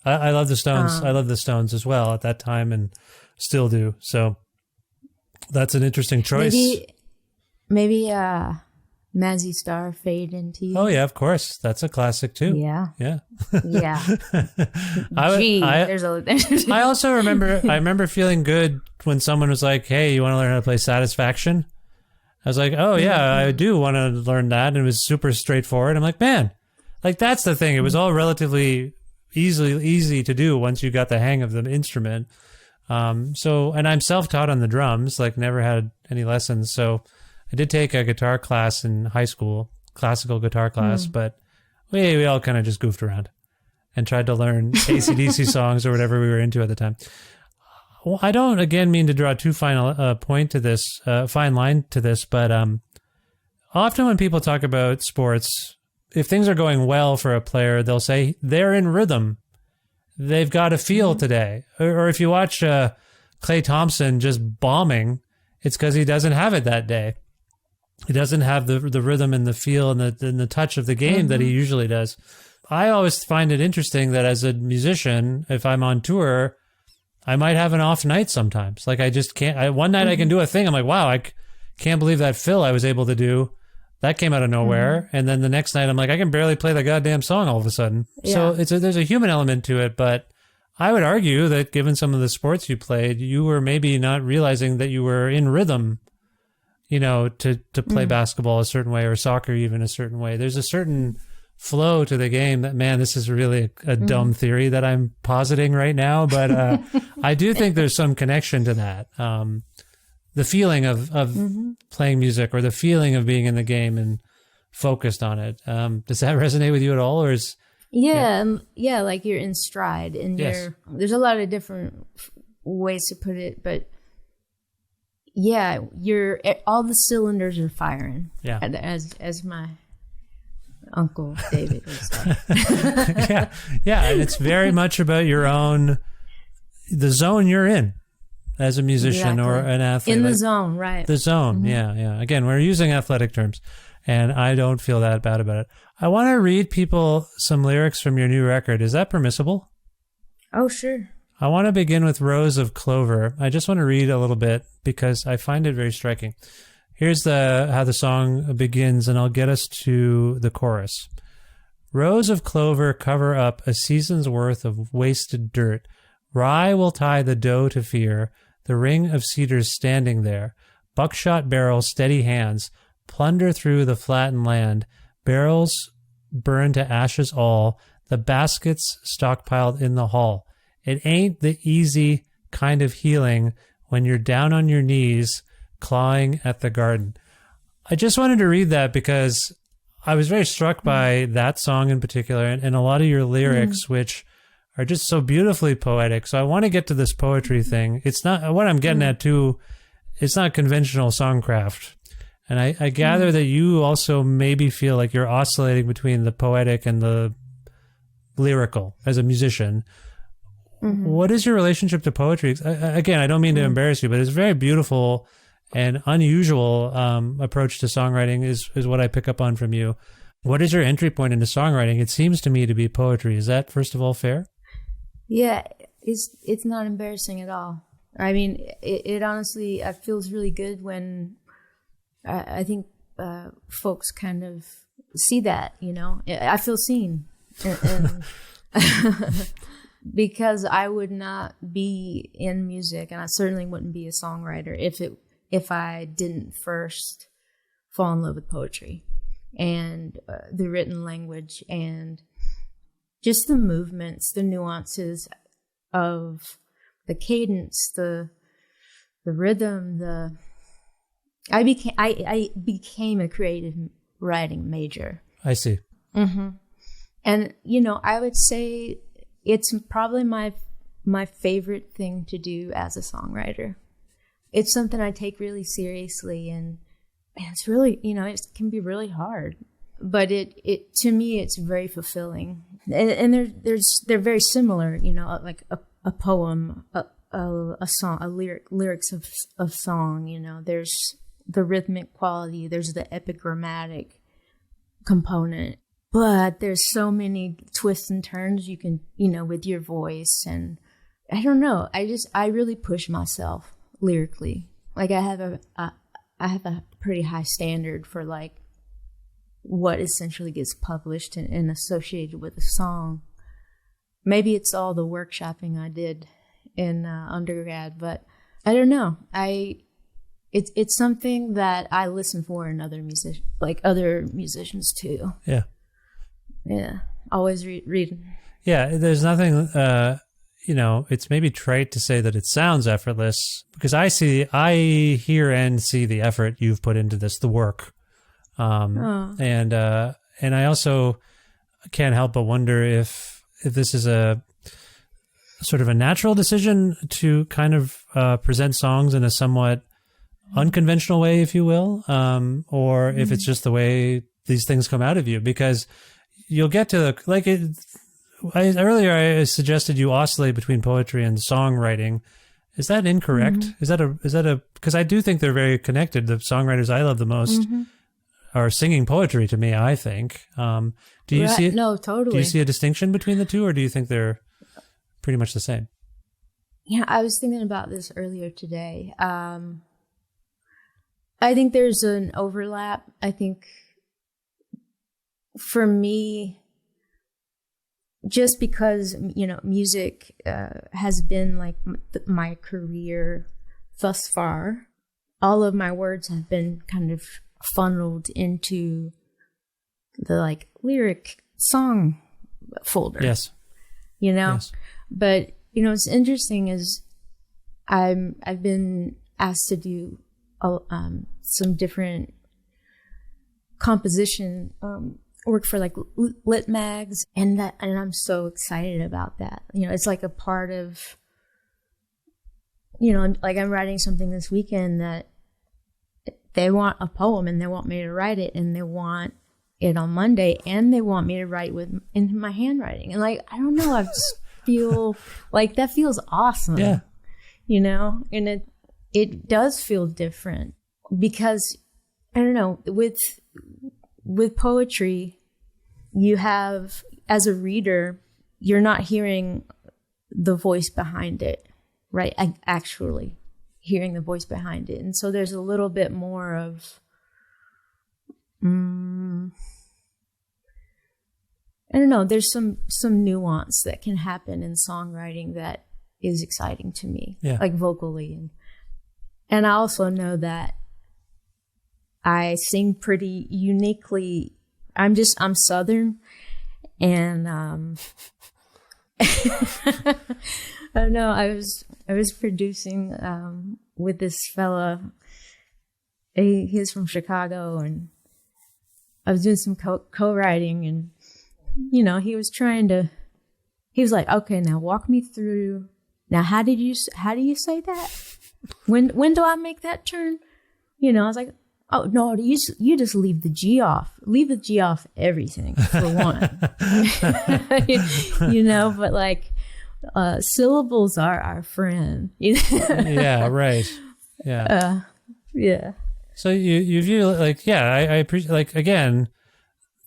I love the Stones. I love the Stones as well at that time, and still do. So that's an interesting choice. Maybe Mazzy Star, Fade Into You. Oh yeah, of course. That's a classic too. Yeah. Yeah. I also remember feeling good when someone was like, "Hey, you want to learn how to play Satisfaction?" I was like, "Oh yeah, I do want to learn that." And it was super straightforward. I'm like, "Man, like that's the thing. It was all relatively easy to do once you got the hang of the instrument." And I'm self-taught on the drums, like never had any lessons. So I did take a guitar class in high school, classical guitar class, but we all kind of just goofed around and tried to learn AC/DC songs or whatever we were into at the time. Well, I don't, again, mean to draw too fine a fine line to this, but often when people talk about sports, if things are going well for a player, they'll say they're in rhythm. They've got a feel today. Or if you watch Klay Thompson just bombing, it's because he doesn't have it that day. He doesn't have the rhythm and the feel and the touch of the game that he usually does. I always find it interesting that as a musician, if I'm on tour, I might have an off night sometimes. Like I just can't. One night I can do a thing. I'm like, wow, I can't believe that fill I was able to do. That came out of nowhere. And then the next night I'm like, I can barely play the goddamn song all of a sudden. Yeah. So there's a human element to it, but I would argue that given some of the sports you played, you were maybe not realizing that you were in rhythm, to play basketball a certain way or soccer even a certain way. There's a certain flow to the game that, man, this is really a dumb theory that I'm positing right now, but I do think there's some connection to that. The feeling of playing music or the feeling of being in the game and focused on it. Does that resonate with you at all, or is... Yeah, like you're in stride, and there's a lot of different ways to put it, but yeah, all the cylinders are firing. Yeah. As my Uncle David would say. yeah, and it's very much about the zone you're in as a musician or an athlete. In the zone, right. The zone, Mm-hmm. yeah. Again, we're using athletic terms, and I don't feel that bad about it. I want to read people some lyrics from your new record. Is that permissible? Oh, sure. I want to begin with Rose of Clover. I just want to read a little bit because I find it very striking. Here's how the song begins, and I'll get us to the chorus. Rows of clover cover up a season's worth of wasted dirt. Rye will tie the dough to fear, the ring of cedars standing there. Buckshot barrels, steady hands, plunder through the flattened land. Barrels burn to ashes all, the baskets stockpiled in the hall. It ain't the easy kind of healing when you're down on your knees clawing at the garden. I just wanted to read that because I was very struck by that song in particular and a lot of your lyrics, which are just so beautifully poetic. So I want to get to this poetry thing. It's not what I'm getting at too. It's not conventional songcraft. And I gather that you also maybe feel like you're oscillating between the poetic and the lyrical as a musician. What is your relationship to poetry? Again, I don't mean to embarrass you, but it's a very beautiful and unusual approach to songwriting is what I pick up on from you. What is your entry point into songwriting? It seems to me to be poetry. Is that, first of all, fair? Yeah, it's not embarrassing at all. I mean, it honestly feels really good when I think folks kind of see that, you know. I feel seen. And because I would not be in music, and I certainly wouldn't be a songwriter if I didn't first fall in love with poetry and the written language and just the movements, the nuances of the cadence, the rhythm. I became a creative writing major. I see. And you know, I would say it's probably my favorite thing to do as a songwriter. It's something I take really seriously, and it's really, you know, it can be really hard, but it to me it's very fulfilling. And they're very similar, you know, like a poem, a song, lyrics of song. You know, there's the rhythmic quality, there's the epigrammatic component. But there's so many twists and turns you can, you know, with your voice. And I don't know. I really push myself lyrically. Like I have a pretty high standard for like what essentially gets published and associated with a song. Maybe it's all the workshopping I did in undergrad, but I don't know. It's something that I listen for in other musicians too. Yeah. Yeah, always reading. Yeah, there's nothing, you know, it's maybe trite to say that it sounds effortless because I hear and see the effort you've put into this, the work. And I also can't help but wonder if this is a sort of a natural decision to kind of present songs in a somewhat unconventional way, if you will, or if it's just the way these things come out of you, because you'll get to earlier I suggested you oscillate between poetry and songwriting. Is that incorrect? Is that because I do think they're very connected. The songwriters I love the most are singing poetry to me, I think. Do you see it? No, totally. Do you see a distinction between the two, or do you think they're pretty much the same? Yeah, I was thinking about this earlier today. I think there's an overlap. I think for me, just because, you know, music has been like my career thus far, all of my words have been kind of funneled into the like lyric song folder. Yes. You know? Yes. But, you know, what's interesting is I've been asked to do some different composition work for like lit mags, and I'm so excited about that. You know, it's like a part of, you know, like I'm writing something this weekend that they want a poem and they want me to write it, and they want it on Monday, and they want me to write in my handwriting. And like, I don't know, I just feel like that feels awesome. Yeah. You know, and it does feel different because I don't know, with poetry, you have, as a reader, you're not hearing the voice behind it, right? Actually hearing the voice behind it. And so there's a little bit more of, I don't know, there's some nuance that can happen in songwriting that is exciting to me, like vocally. And I also know that I sing pretty uniquely. I'm Southern, and I don't know. I was producing with this fella. He's from Chicago, and I was doing some co-writing, and you know, he was like, okay, now walk me through. Now, how do you say that? When do I make that turn? You know, I was like, oh no, you just leave the G off. Leave the G off everything, for one. You know, but like syllables are our friend. Yeah, right. Yeah. Yeah. So you view like, I appreciate, like, again,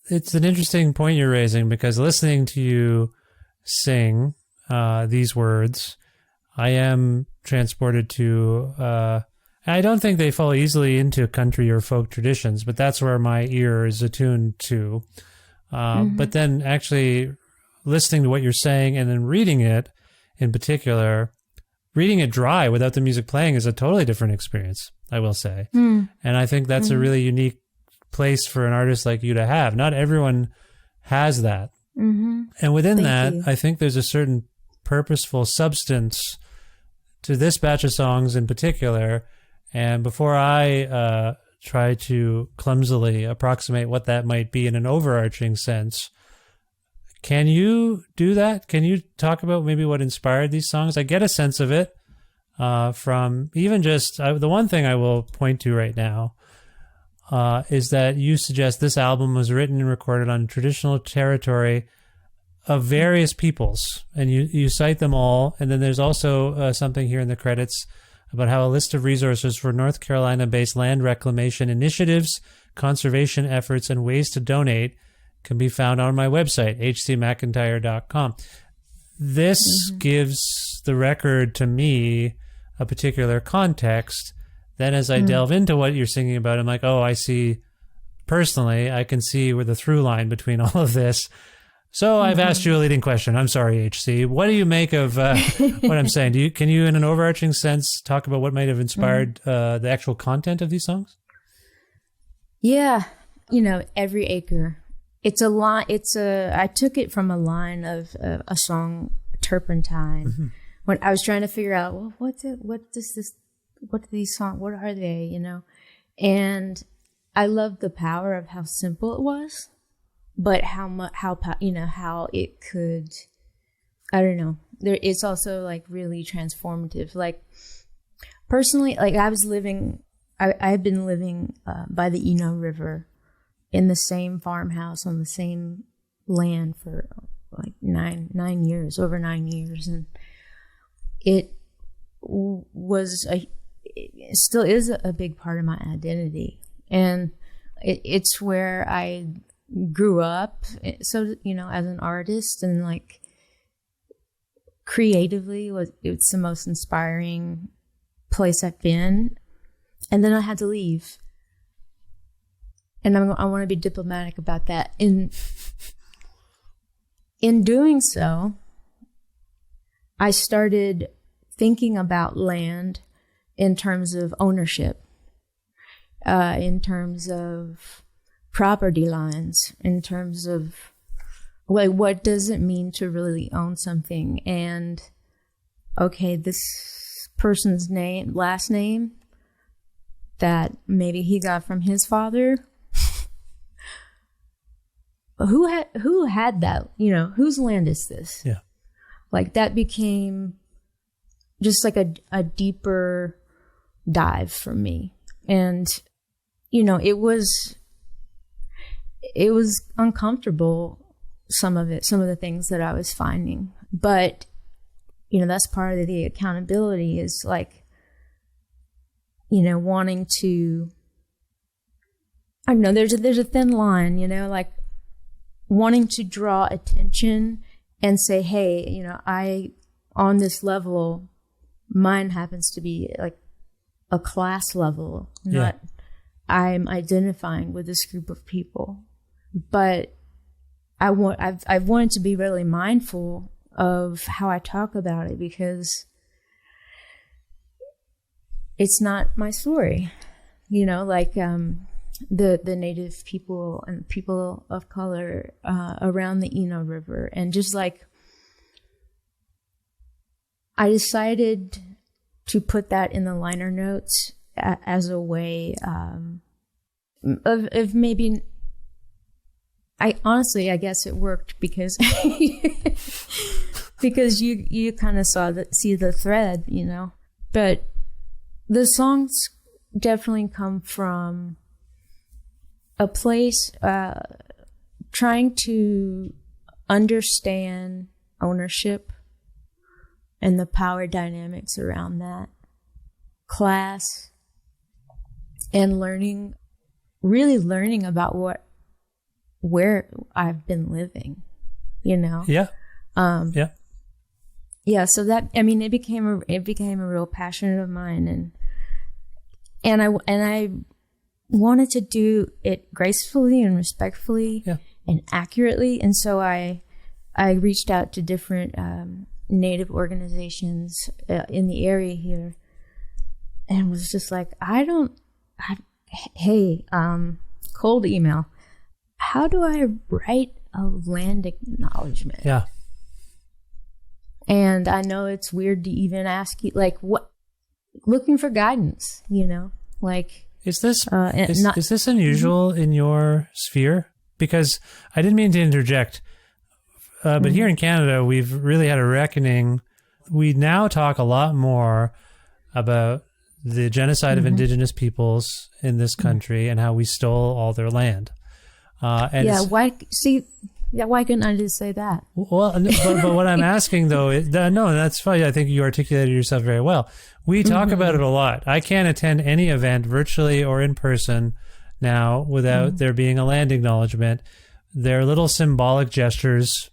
it's an interesting point you're raising, because listening to you sing these words, I am transported to, I don't think they fall easily into country or folk traditions, but that's where my ear is attuned to. But then actually listening to what you're saying and then reading it in particular, reading it dry without the music playing is a totally different experience, I will say. And I think that's a really unique place for an artist like you to have. Not everyone has that. And within that, I think there's a certain purposeful substance to this batch of songs in particular. And before I try to clumsily approximate what that might be in an overarching sense, can you do that? Can you talk about maybe what inspired these songs? I get a sense of it from even just the one thing I will point to right now is that you suggest this album was written and recorded on traditional territory of various peoples, and you cite them all. And then there's also something here in the credits about how a list of resources for North Carolina-based land reclamation initiatives, conservation efforts, and ways to donate can be found on my website, hcmcentire.com. This gives the record, to me, a particular context. Then as I delve into what you're singing about, I'm like, oh, I see, personally, I can see where the through line between all of this. So I've asked you a leading question. I'm sorry, HC. What do you make of what I'm saying? Can you, in an overarching sense, talk about what might have inspired the actual content of these songs? Yeah. You know, Every Acre. It's a line. I took it from a line of a song, Turpentine, when I was trying to figure out, well, what are these songs? What are they? You know, and I loved the power of how simple it was, but how it could, I don't know. It's also like really transformative. Like personally, like I had been living by the Eno River in the same farmhouse on the same land for like 9 years, over 9 years. And it still is a big part of my identity. And it's where I grew up. So, you know, as an artist, and like creatively it's the most inspiring place I've been. And then I had to leave. And I want to be diplomatic about that. In doing so, I started thinking about land in terms of ownership, in terms of property lines, in terms of like what does it mean to really own something? And okay, this person's last name that maybe he got from his father. Who had that? You know, whose land is this? Yeah. Like that became just like a deeper dive for me. And it was uncomfortable, some of the things that I was finding. But, that's part of the accountability is like, wanting to, I don't know, there's a thin line, like wanting to draw attention and say, hey, on this level, mine happens to be like a class level, not I'm identifying with this group of people. But I've wanted to be really mindful of how I talk about it, because it's not my story, like the Native people and people of color around the Eno River, and just like I decided to put that in the liner notes as a way of maybe. I guess it worked because because you kind of see the thread, but the songs definitely come from a place trying to understand ownership and the power dynamics around that, class, and really learning about where I've been living, Yeah. Yeah. So that, it became a real passion of mine, and I wanted to do it gracefully and respectfully and accurately. And so I reached out to different Native organizations in the area here, and was just like, hey, cold email. How do I write a land acknowledgement? Yeah. And I know it's weird to even ask you, like, what, looking for guidance, like. Is this unusual in your sphere? Because I didn't mean to interject, but here in Canada, we've really had a reckoning. We now talk a lot more about the genocide of Indigenous peoples in this country and how we stole all their land. Why couldn't I just say that? Well, but what I'm asking though, no, that's fine. I think you articulated yourself very well. We talk about it a lot. I can't attend any event, virtually or in person, now without there being a land acknowledgement. They're little symbolic gestures.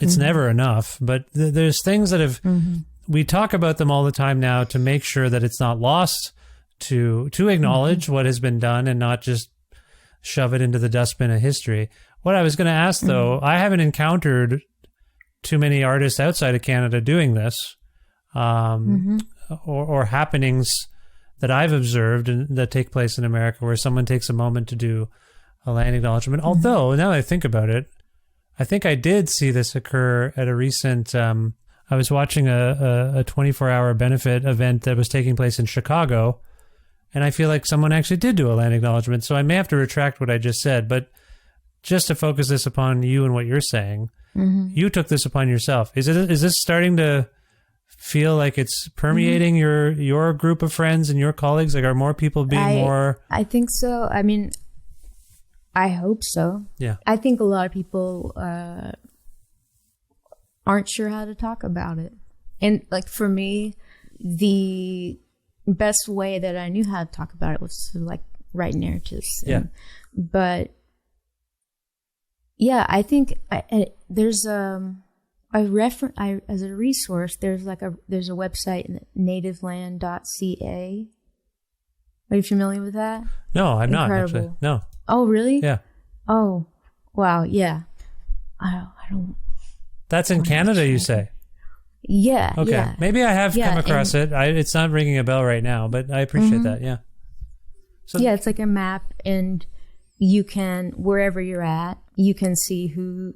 It's never enough, but there's things that have. We talk about them all the time now to make sure that it's not lost. To acknowledge what has been done and not just shove it into the dustbin of history. What I was going to ask, though, I haven't encountered too many artists outside of Canada doing this, or happenings that I've observed and that take place in America where someone takes a moment to do a land acknowledgement. Although, now that I think about it, I think I did see this occur at a recent... I was watching a 24-hour benefit event that was taking place in Chicago, and I feel like someone actually did do a land acknowledgement. So I may have to retract what I just said, but just to focus this upon you and what you're saying, you took this upon yourself. Is this starting to feel like it's permeating your group of friends and your colleagues? Like, are more people being more... I think so. I hope so. Yeah. I think a lot of people aren't sure how to talk about it. And like for me, the best way that I knew how to talk about it was to like write narratives. But yeah, I think there's as a resource, there's a website, nativeland.ca. Are you familiar with that? No, I'm not actually. No. Oh, really? Yeah. Oh, wow. Yeah. I don't. That's in Canada, you say? Yeah. Okay. Yeah. Maybe I have come across it. It's not ringing a bell right now, but I appreciate that. Yeah. So yeah, it's like a map, and you can, wherever you're at, you can see who,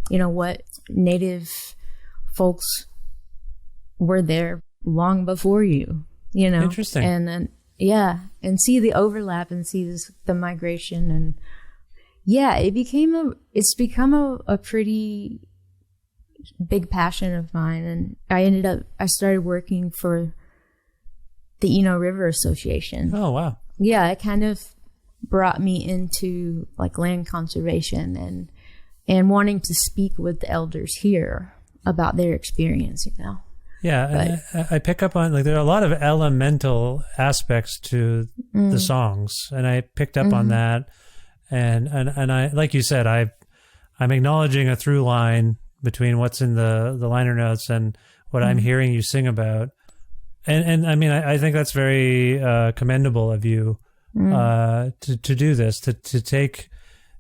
what Native folks were there long before you, Interesting. And then, and see the overlap and see the migration. And it's become a pretty big passion of mine. And I started working for the Eno River Association. Oh, wow. Yeah, it kind of brought me into like land conservation and wanting to speak with the elders here about their experience, you know. Yeah, and I pick up on, like, there are a lot of elemental aspects to the songs, and I picked up on that, and I, like you said, I'm acknowledging a through line between what's in the liner notes and what I'm hearing you sing about, and I mean, I think that's very commendable of you to do this, to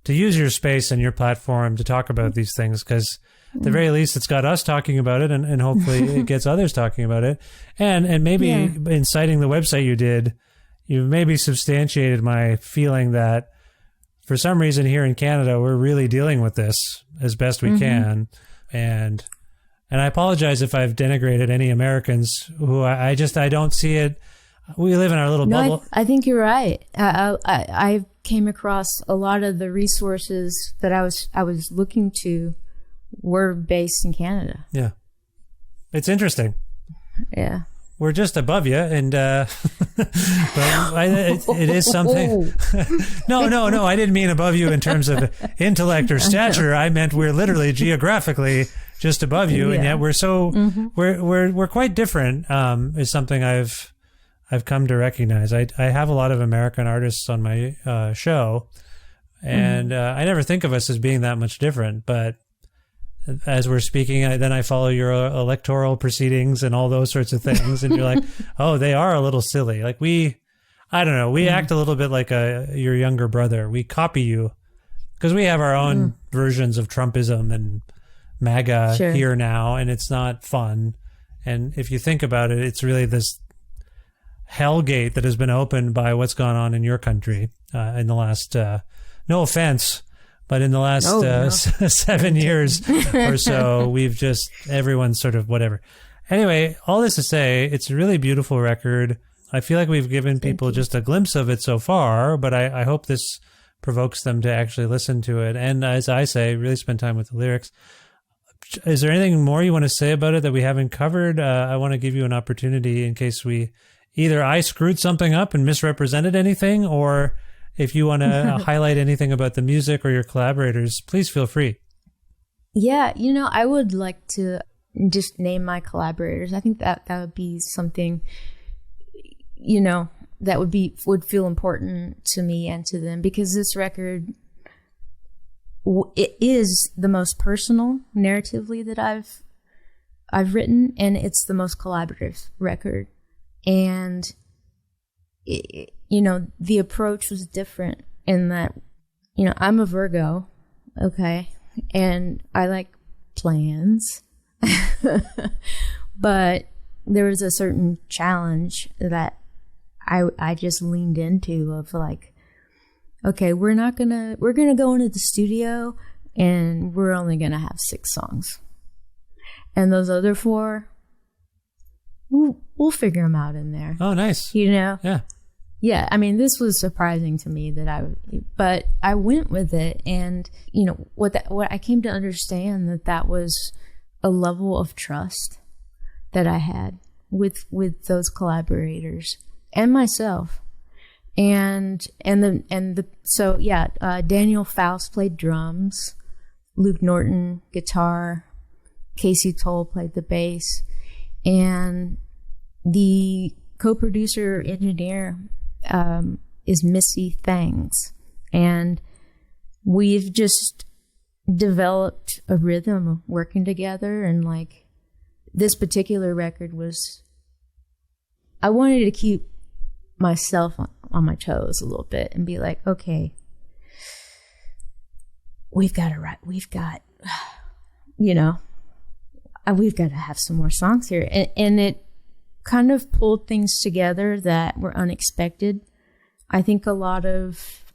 use your space and your platform to talk about these things, because at the very least, it's got us talking about it, and hopefully it gets others talking about it. And maybe in citing the website you did, you maybe substantiated my feeling that for some reason here in Canada, we're really dealing with this as best we can. And I apologize if I've denigrated any Americans who I don't see it. We live in our little bubble. I think you're right. I came across a lot of the resources that I was looking to were based in Canada. Yeah. It's interesting. Yeah. We're just above you, and but it is something. No, I didn't mean above you in terms of intellect or stature. I meant we're literally geographically just above you, and yet we're so we're quite different. Is something I've come to recognize. I have a lot of American artists on my show, and I never think of us as being that much different, but as we're speaking, then I follow your electoral proceedings and all those sorts of things. And you're like, oh, they are a little silly. Like I don't know, we act a little bit like your younger brother. We copy you because we have our own versions of Trumpism and MAGA here now, and it's not fun. And if you think about it, it's really this hellgate that has been opened by what's gone on in your country in the last, no offense, but in the last 7 years or so, everyone's sort of whatever. Anyway, all this to say, it's a really beautiful record. I feel like we've given people just a glimpse of it so far, but I hope this provokes them to actually listen to it. And as I say, really spend time with the lyrics. Is there anything more you want to say about it that we haven't covered? I want to give you an opportunity in case either I screwed something up and misrepresented anything, or if you want to highlight anything about the music or your collaborators, please feel free. Yeah, I would like to just name my collaborators. I think that would be something, that would feel important to me and to them, because this record, it is the most personal narratively that I've written, and it's the most collaborative record. And the approach was different in that, I'm a Virgo, okay, and I like plans, but there was a certain challenge that I just leaned into of like, okay, we're gonna go into the studio and we're only gonna have 6 songs, and those other 4, we'll figure them out in there. Oh, nice. Yeah, I mean, this was surprising to me but I went with it, and what I came to understand that was a level of trust that I had with those collaborators and myself, Daniel Faust played drums, Luke Norton guitar, Casey Toll played the bass, and the co-producer engineer is Missy Thangs, and we've just developed a rhythm of working together. And like this particular record I wanted to keep myself on my toes a little bit and be like, okay, we've got to have some more songs here, and it kind of pulled things together that were unexpected. I think a lot of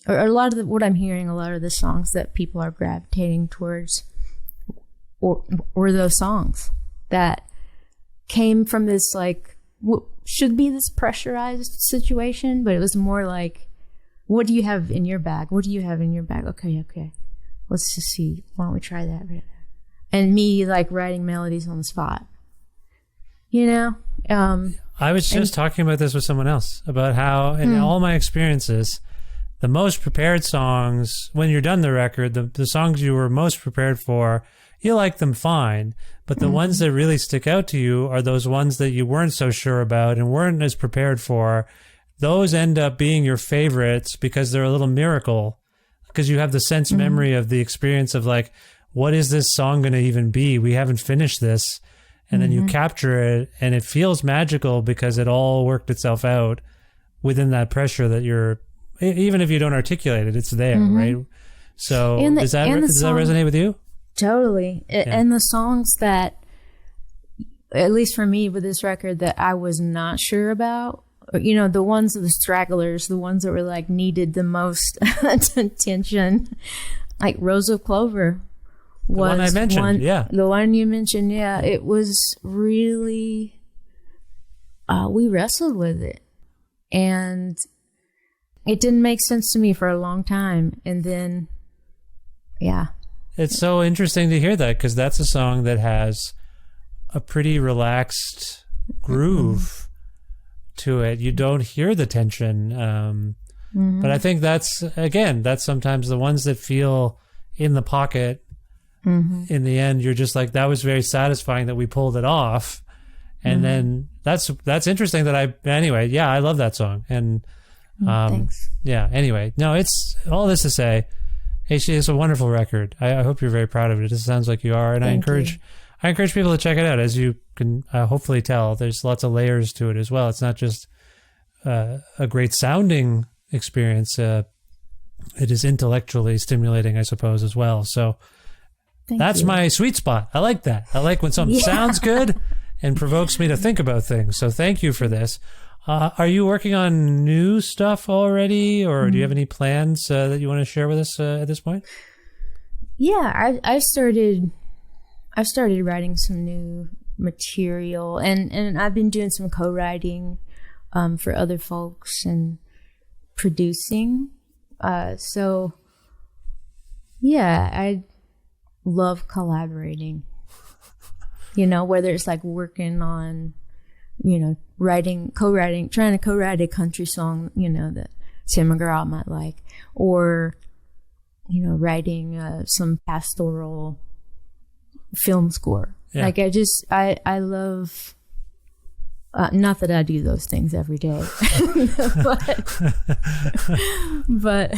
what I'm hearing, a lot of the songs that people are gravitating towards were those songs that came from this, like, what should be this pressurized situation, but it was more like, what do you have in your bag? What do you have in your bag? Okay. Let's just see. Why don't we try that? And me, like, writing melodies on the spot. you know. I was just talking about this with someone else about how, in all my experiences, the most prepared songs, when you're done the record, the songs you were most prepared for, you like them fine. But the ones that really stick out to you are those ones that you weren't so sure about and weren't as prepared for. Those end up being your favorites because they're a little miracle, because you have the sense memory of the experience of like, what is this song going to even be? We haven't finished this. And then you capture it and it feels magical because it all worked itself out within that pressure that you're, even if you don't articulate it, it's there, right? So does that resonate with you? Totally. And the songs that, at least for me with this record, that I was not sure about, you know, the ones, the stragglers, the ones that were like needed the most attention, like Rose of Clover. The one I mentioned, the one you mentioned, it was really, we wrestled with it, and it didn't make sense to me for a long time, and then, it's so interesting to hear that, because that's a song that has a pretty relaxed groove to it. You don't hear the tension, but I think that's sometimes the ones that feel in the pocket. In the end, you're just like, that was very satisfying that we pulled it off. And then that's interesting that I love that song. And thanks. Anyway, no, it's all this to say, it's a wonderful record. I hope you're very proud of it. It sounds like you are. And I encourage people to check it out. As you can hopefully tell, there's lots of layers to it as well. It's not just a great sounding experience. It is intellectually stimulating, I suppose, as well. So that's my sweet spot. I like that. I like when something sounds good and provokes me to think about things. So thank you for this. Are you working on new stuff already, or do you have any plans that you want to share with us at this point? Yeah, I've started writing some new material, and I've been doing some co-writing for other folks and producing. So yeah, I love collaborating, you know, whether it's like working on, you know, trying to co-write a country song, you know, that Tim McGraw might like, or, you know, writing some pastoral film score. Like I love, not that I do those things every day, but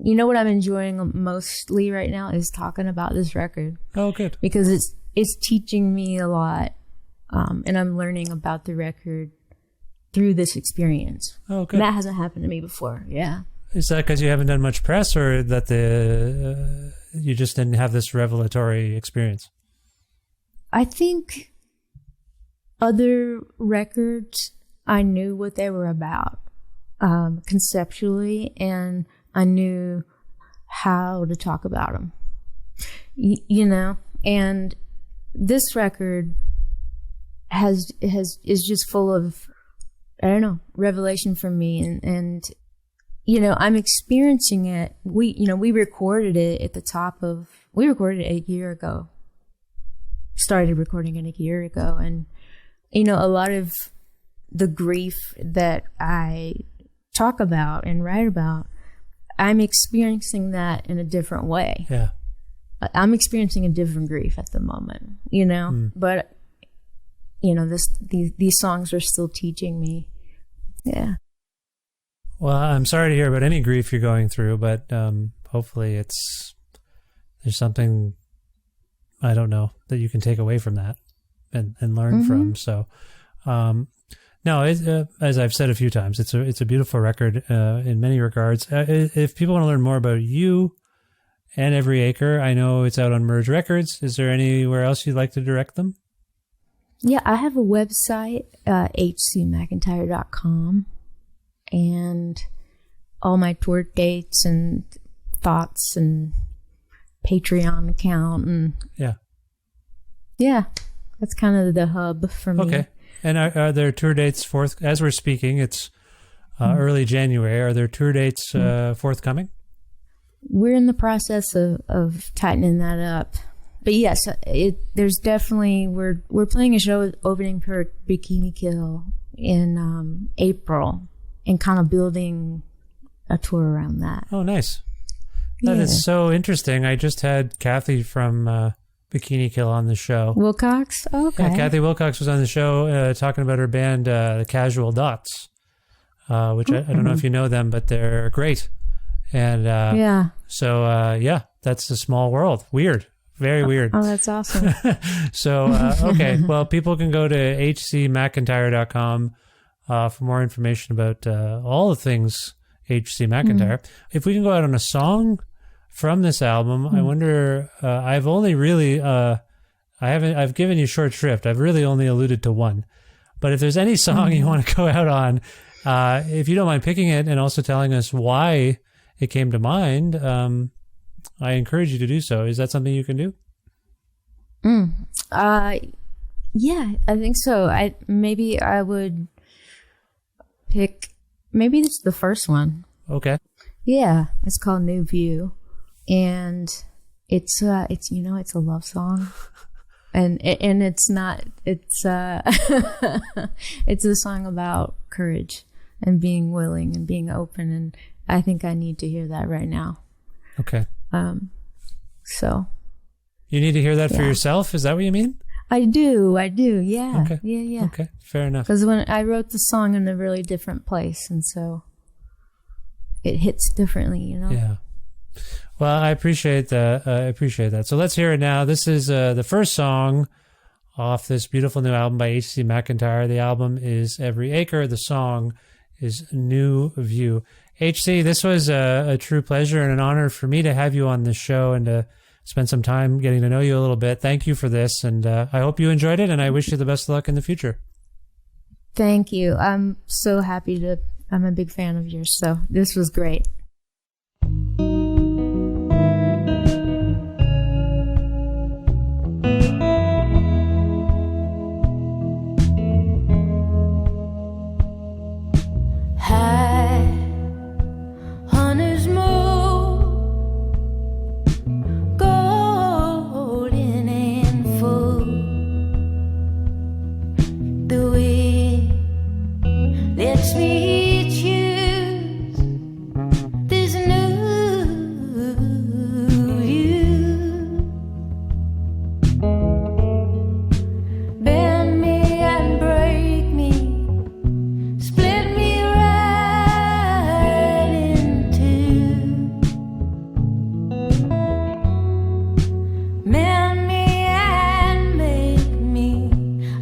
you know what I'm enjoying mostly right now is talking about this record. Oh, good. Because it's teaching me a lot, and I'm learning about the record through this experience. Oh, good. And that hasn't happened to me before. Yeah. Is that because you haven't done much press, or that you just didn't have this revelatory experience? I think other records, I knew what they were about conceptually, and I knew how to talk about them, you know, and this record is just full of, I don't know, revelation for me. And, you know, I'm experiencing it. We recorded it we recorded it a year ago, started recording it a year ago. And, you know, a lot of the grief that I talk about and write about, I'm experiencing that in a different way. Yeah. I'm experiencing a different grief at the moment, you know, but, you know, these songs are still teaching me. Yeah. Well, I'm sorry to hear about any grief you're going through, but hopefully there's something, I don't know, that you can take away from that and learn from. So, no, as I've said a few times, it's a beautiful record in many regards. If people want to learn more about you and Every Acre, I know it's out on Merge Records. Is there anywhere else you'd like to direct them? Yeah, I have a website, hcmcentire.com, and all my tour dates and thoughts and Patreon account, and yeah, that's kind of the hub for me. Okay. And are there tour dates as we're speaking? It's early January. Are there tour dates forthcoming? We're in the process of tightening that up. But yes, there's definitely we're playing a show opening for Bikini Kill in April, and kind of building a tour around that. Oh, nice. That is so interesting. I just had Kathy from Bikini Kill on the show. Wilcox? Oh, okay. Yeah, Kathy Wilcox was on the show talking about her band, The Casual Dots, which I don't know if you know them, but they're great. And so, that's a small world. Weird. Very weird. Oh, that's awesome. So, okay. Well, people can go to hcmcentire.com for more information about all the things H.C. McEntire. If we can go out on a song from this album, I wonder, I've only really, I've given you short shrift. I've really only alluded to one. But if there's any song you want to go out on, if you don't mind picking it and also telling us why it came to mind, I encourage you to do so. Is that something you can do? Yeah, I think so. Maybe I would pick, maybe it's the first one. Okay. Yeah, it's called New View, and it's it's a love song, and it's not, it's it's a song about courage and being willing and being open, and I think I need to hear that right now. Okay. So you need to hear that for yourself? Is that what you mean? I do. Yeah. Okay. Yeah. Okay. Fair enough. Because when I wrote the song in a really different place, and so it hits differently, Yeah. Well, I appreciate that. So let's hear it now. This is the first song off this beautiful new album by H.C. McEntire. The album is Every Acre. The song is New View. H.C., this was a true pleasure and an honor for me to have you on this show and to spend some time getting to know you a little bit. Thank you for this, and I hope you enjoyed it, and I wish you the best of luck in the future. Thank you. I'm so happy I'm a big fan of yours, so this was great.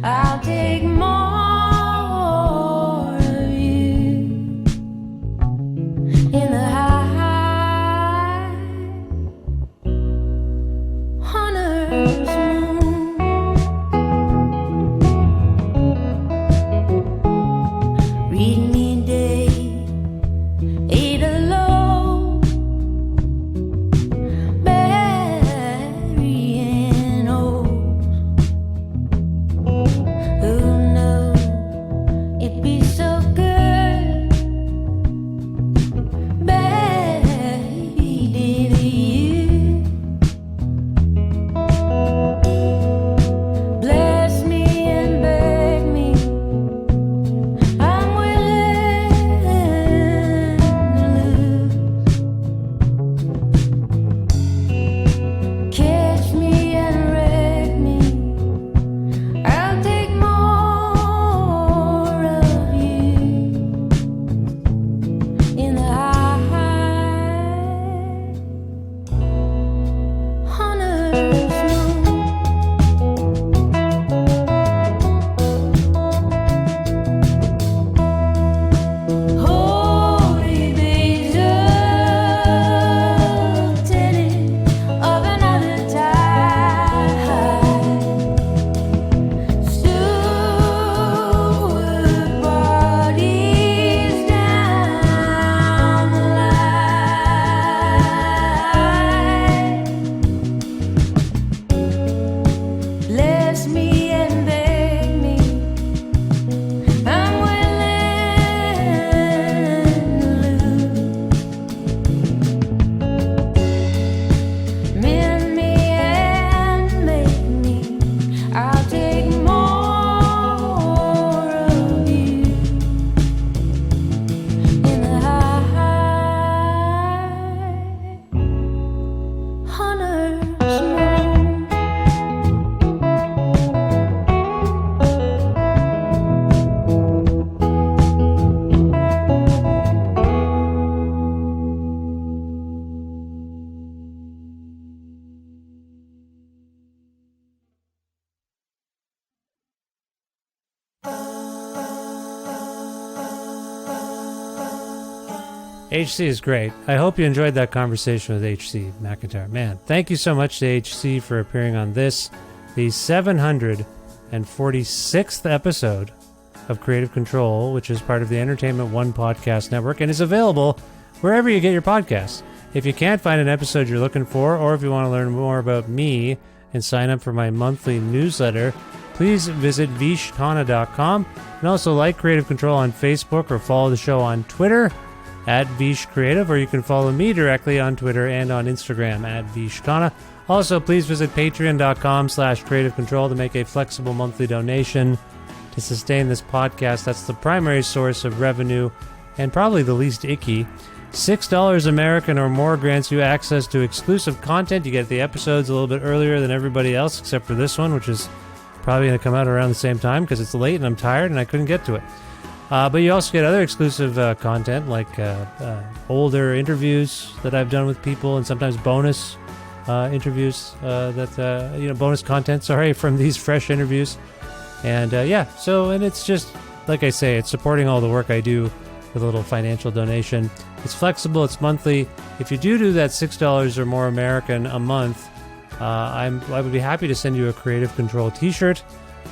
I'll take more of you. HC is great. I hope you enjoyed that conversation with HC McEntire. Man, thank you so much to HC for appearing on this, the 746th episode of Creative Control, which is part of the Entertainment One Podcast Network and is available wherever you get your podcasts. If you can't find an episode you're looking for, or if you want to learn more about me and sign up for my monthly newsletter, please visit vishkhanna.com, and also like Creative Control on Facebook or follow the show on Twitter at Vish Creative, or you can follow me directly on Twitter and on Instagram at Vishkhanna. Also, please visit patreon.com/Creative Control to make a flexible monthly donation to sustain this podcast. That's the primary source of revenue and probably the least icky. $6 American or more grants you access to exclusive content. You get the episodes a little bit earlier than everybody else, except for this one, which is probably going to come out around the same time because it's late and I'm tired and I couldn't get to it. But you also get other exclusive content like older interviews that I've done with people, and sometimes bonus interviews bonus content, from these fresh interviews. And and it's just, like I say, it's supporting all the work I do with a little financial donation. It's flexible, it's monthly. If you do that $6 or more American a month, I would be happy to send you a Creative Control t-shirt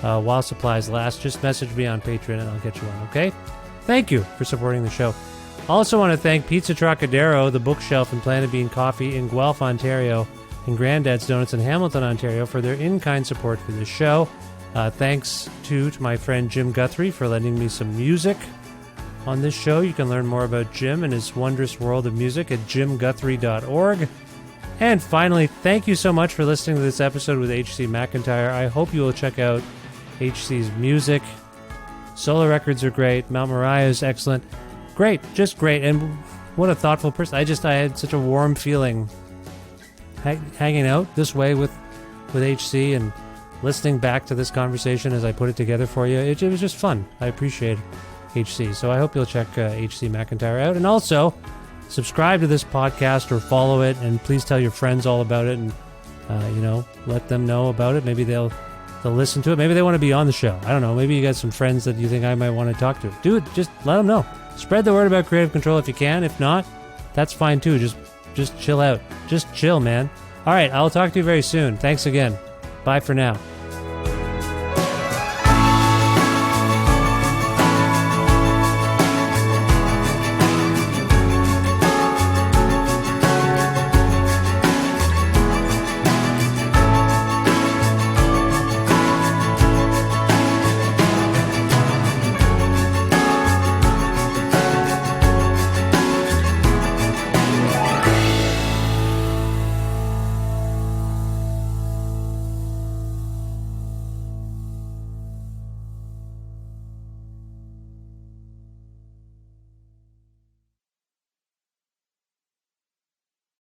while supplies last. Just message me on Patreon and I'll get you one, okay? Thank you for supporting the show. Also want to thank Pizza Trocadero, the Bookshelf, and Planet Bean Coffee in Guelph, Ontario, and Grandad's Donuts in Hamilton, Ontario, for their in-kind support for this show. Thanks to my friend Jim Guthrie for lending me some music on this show. You can learn more about Jim and his wondrous world of music at jimguthrie.org. And finally, thank you so much for listening to this episode with HC McEntire. I hope you will check out HC's music. Solo records are great. Mount Moriah is excellent. Great, just great. And what a thoughtful person. I had such a warm feeling hanging out this way with HC and listening back to this conversation as I put it together for you. It was just fun. I appreciate HC. So I hope you'll check HC McEntire out. And also, subscribe to this podcast or follow it, and please tell your friends all about it, and let them know about it. Maybe they'll listen to it. Maybe they want to be on the show. I don't know. Maybe you got some friends that you think I might want to talk to. Do it. Just let them know. Spread the word about Creative Control if you can. If not, that's fine too. Just chill out. Just chill, man. All right. I'll talk to you very soon. Thanks again. Bye for now.